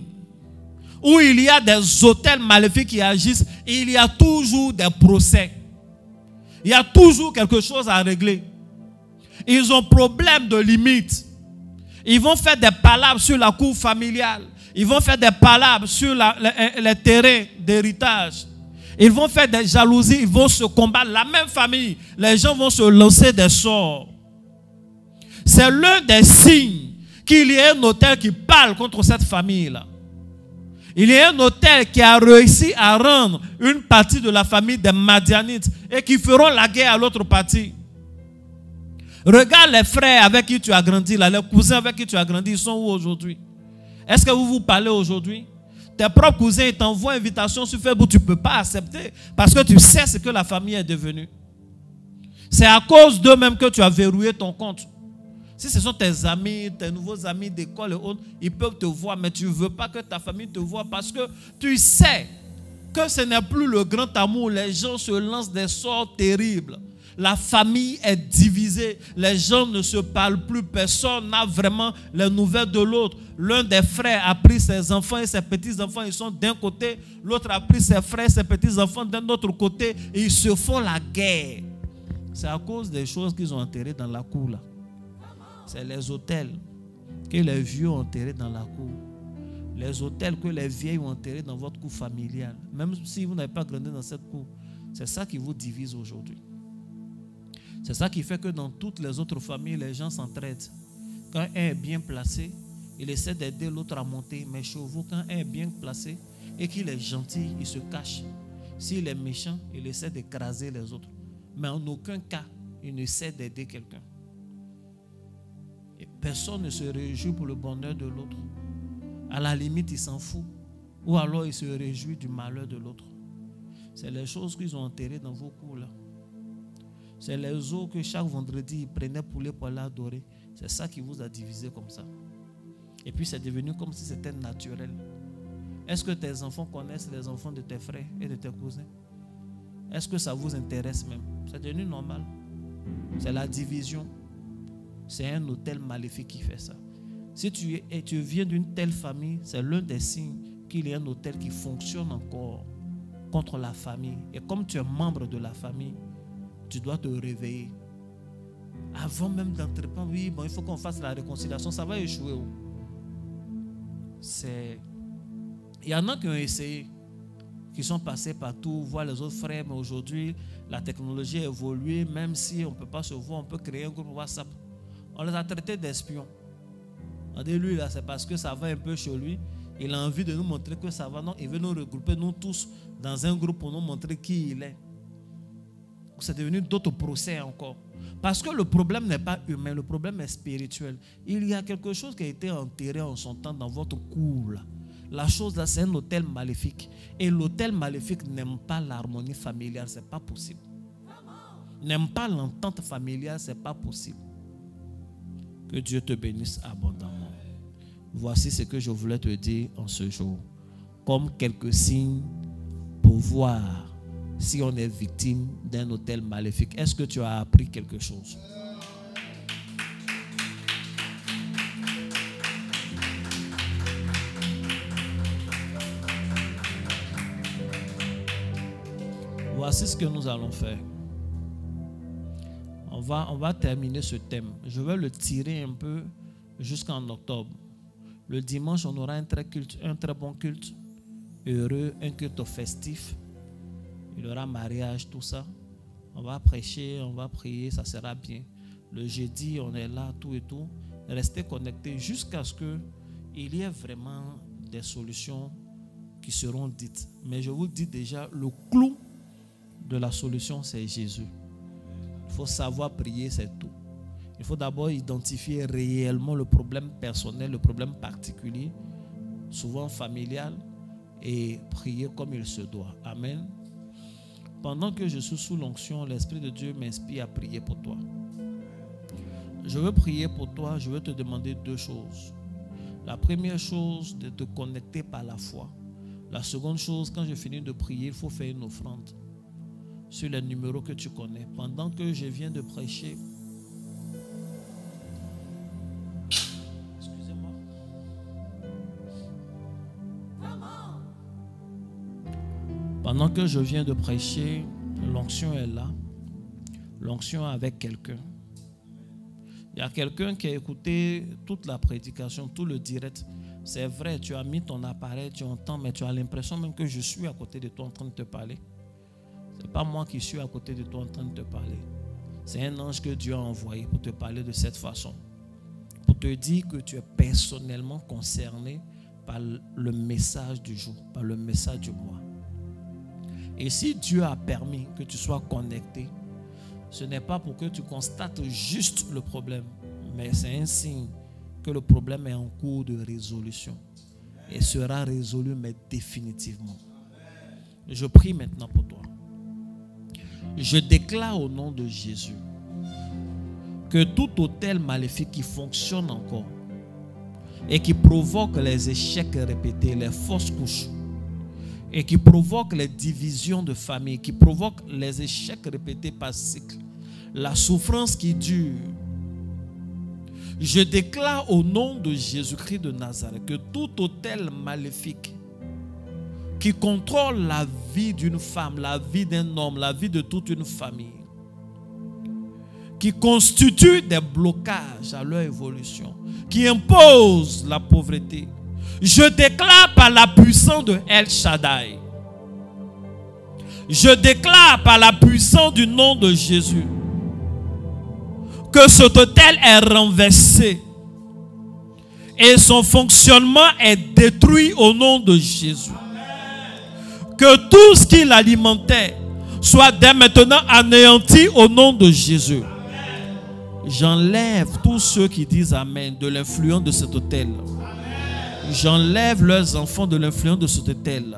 A: où il y a des hôtels maléfiques qui agissent, il y a toujours des procès. Il y a toujours quelque chose à régler. Ils ont problème de limite. Ils vont faire des palabres sur la cour familiale. Ils vont faire des palabres sur les terrains d'héritage. Ils vont faire des jalousies, ils vont se combattre. La même famille, les gens vont se lancer des sorts. C'est l'un des signes qu'il y a un hôtel qui parle contre cette famille-là. Il y a un hôtel qui a réussi à rendre une partie de la famille des Madianites et qui feront la guerre à l'autre partie. Regarde les frères avec qui tu as grandi, là, les cousins avec qui tu as grandi, ils sont où aujourd'hui? Est-ce que vous vous parlez aujourd'hui? Tes propres cousins t'envoient une invitation sur Facebook, tu ne peux pas accepter parce que tu sais ce que la famille est devenue. C'est à cause d'eux-mêmes que tu as verrouillé ton compte. Si ce sont tes amis, tes nouveaux amis d'école et autres, ils peuvent te voir, mais tu ne veux pas que ta famille te voie parce que tu sais que ce n'est plus le grand amour. Les gens se lancent des sorts terribles. La famille est divisée. Les gens ne se parlent plus. Personne n'a vraiment les nouvelles de l'autre. L'un des frères a pris ses enfants et ses petits-enfants. Ils sont d'un côté. L'autre a pris ses frères et ses petits-enfants d'un autre côté. Et ils se font la guerre. C'est à cause des choses qu'ils ont enterrées dans la cour là. C'est les hôtels que les vieux ont enterrés dans la cour. Les hôtels que les vieilles ont enterrés dans votre cour familiale. Même si vous n'avez pas grandi dans cette cour. C'est ça qui vous divise aujourd'hui. C'est ça qui fait que dans toutes les autres familles, les gens s'entraident. Quand un est bien placé, il essaie d'aider l'autre à monter. Mais chez vous, quand un est bien placé et qu'il est gentil, il se cache. S'il est méchant, il essaie d'écraser les autres. Mais en aucun cas, il essaie d'aider quelqu'un. Et personne ne se réjouit pour le bonheur de l'autre. À la limite, il s'en fout. Ou alors il se réjouit du malheur de l'autre. C'est les choses qu'ils ont enterrées dans vos cours là. C'est les eaux que chaque vendredi ils prenaient pour l'adorer. C'est ça qui vous a divisé comme ça. Et puis c'est devenu comme si c'était naturel. Est-ce que tes enfants connaissent les enfants de tes frères et de tes cousins? Est-ce que ça vous intéresse même? C'est devenu normal. C'est la division. C'est un hôtel maléfique qui fait ça. Si tu viens d'une telle famille, c'est l'un des signes qu'il y a un hôtel qui fonctionne encore contre la famille. Et comme tu es membre de la famille, tu dois te réveiller. Avant même d'entreprendre, oui, bon, il faut qu'on fasse la réconciliation, ça va échouer. Il y en a qui ont essayé, qui sont passés partout, voir les autres frères, mais aujourd'hui, la technologie a évolué, même si on ne peut pas se voir, on peut créer un groupe WhatsApp. On les a traités d'espions. On dit, lui, là, c'est parce que ça va un peu chez lui. Il a envie de nous montrer que ça va. Non, il veut nous regrouper, nous tous, dans un groupe pour nous montrer qui il est. C'est devenu d'autres procès encore. Parce que le problème n'est pas humain, le problème est spirituel. Il y a quelque chose qui a été enterré en son temps dans votre cour. Là. La chose là, c'est un hôtel maléfique. Et l'hôtel maléfique n'aime pas l'harmonie familiale, ce n'est pas possible. N'aime pas l'entente familiale, ce n'est pas possible. Que Dieu te bénisse abondamment. Voici ce que je voulais te dire en ce jour. Comme quelques signes pour voir si on est victime d'un hôtel maléfique. Est-ce que tu as appris quelque chose? Voici ce que nous allons faire. On va terminer ce thème. Je vais le tirer un peu jusqu'en octobre. Le dimanche, on aura un très bon culte, heureux, un culte festif. Il y aura mariage, tout ça. On va prêcher, on va prier, ça sera bien. Le jeudi, on est là, tout et tout. Restez connectés jusqu'à ce qu'il y ait vraiment des solutions qui seront dites. Mais je vous dis déjà, le clou de la solution, c'est Jésus. Il faut savoir prier, c'est tout. Il faut d'abord identifier réellement le problème personnel, le problème particulier, souvent familial, et prier comme il se doit. Amen. Pendant que je suis sous l'onction, l'Esprit de Dieu m'inspire à prier pour toi. Je veux prier pour toi, je veux te demander deux choses. La première chose, de te connecter par la foi. La seconde chose, quand je finis de prier, il faut faire une offrande sur les numéros que tu connais. Pendant que je viens de prêcher, excusez-moi. Pendant que je viens de prêcher, l'onction est là. L'onction avec quelqu'un. Il y a quelqu'un qui a écouté toute la prédication, tout le direct. C'est vrai, tu as mis ton appareil, tu entends, mais tu as l'impression même que je suis à côté de toi en train de te parler. Ce n'est pas moi qui suis à côté de toi en train de te parler. C'est un ange que Dieu a envoyé pour te parler de cette façon. Pour te dire que tu es personnellement concerné par le message du jour, par le message du mois. Et si Dieu a permis que tu sois connecté, ce n'est pas pour que tu constates juste le problème, mais c'est un signe que le problème est en cours de résolution et sera résolu, mais définitivement. Je prie maintenant pour toi. Je déclare au nom de Jésus que tout hôtel maléfique qui fonctionne encore et qui provoque les échecs répétés, les fausses couches, et qui provoque les divisions de famille, qui provoque les échecs répétés par cycle, la souffrance qui dure. Je déclare au nom de Jésus-Christ de Nazareth que tout hôtel maléfique qui contrôle la vie d'une femme, la vie d'un homme, la vie de toute une famille, qui constitue des blocages à leur évolution, qui impose la pauvreté, je déclare par la puissance de El Shaddai, je déclare par la puissance du nom de Jésus que cet hôtel est renversé et son fonctionnement est détruit au nom de Jésus. Que tout ce qui l'alimentait soit dès maintenant anéanti au nom de Jésus. J'enlève tous ceux qui disent Amen de l'influence de cet hôtel. J'enlève leurs enfants de l'influence de cet hôtel.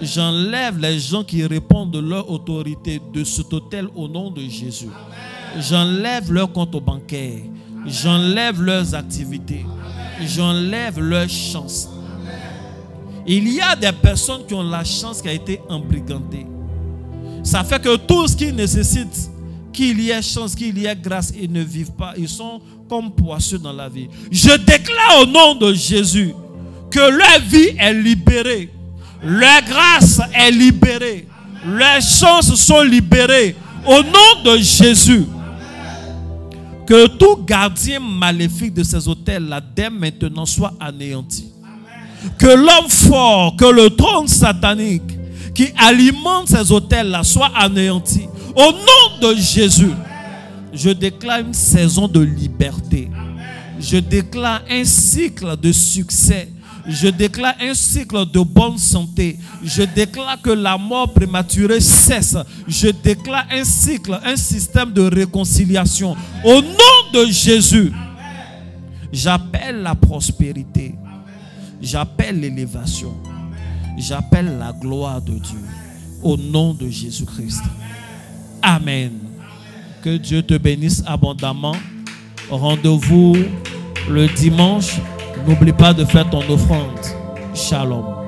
A: J'enlève les gens qui répondent de leur autorité de cet hôtel au nom de Jésus. J'enlève leur compte bancaire. J'enlève leurs activités. J'enlève leurs chances. Il y a des personnes qui ont la chance qui a été embrigantée. Ça fait que tout ce qui nécessite qu'il y ait chance, qu'il y ait grâce, ils ne vivent pas. Ils sont comme poisseux dans la vie. Je déclare au nom de Jésus que leur vie est libérée. Leur grâce est libérée. Leurs chances sont libérées. Au nom de Jésus. Que tout gardien maléfique de ces hôtels-là, dès maintenant, soit anéanti. Que l'homme fort, que le trône satanique qui alimente ces hôtels-là soit anéanti. Au nom de Jésus, je déclare une saison de liberté. Je déclare un cycle de succès. Je déclare un cycle de bonne santé. Je déclare que la mort prématurée cesse. Je déclare un cycle, un système de réconciliation. Au nom de Jésus, j'appelle la prospérité. J'appelle l'élévation. J'appelle la gloire de Dieu. Au nom de Jésus-Christ. Amen. Que Dieu te bénisse abondamment. Rendez-vous le dimanche. N'oublie pas de faire ton offrande. Shalom.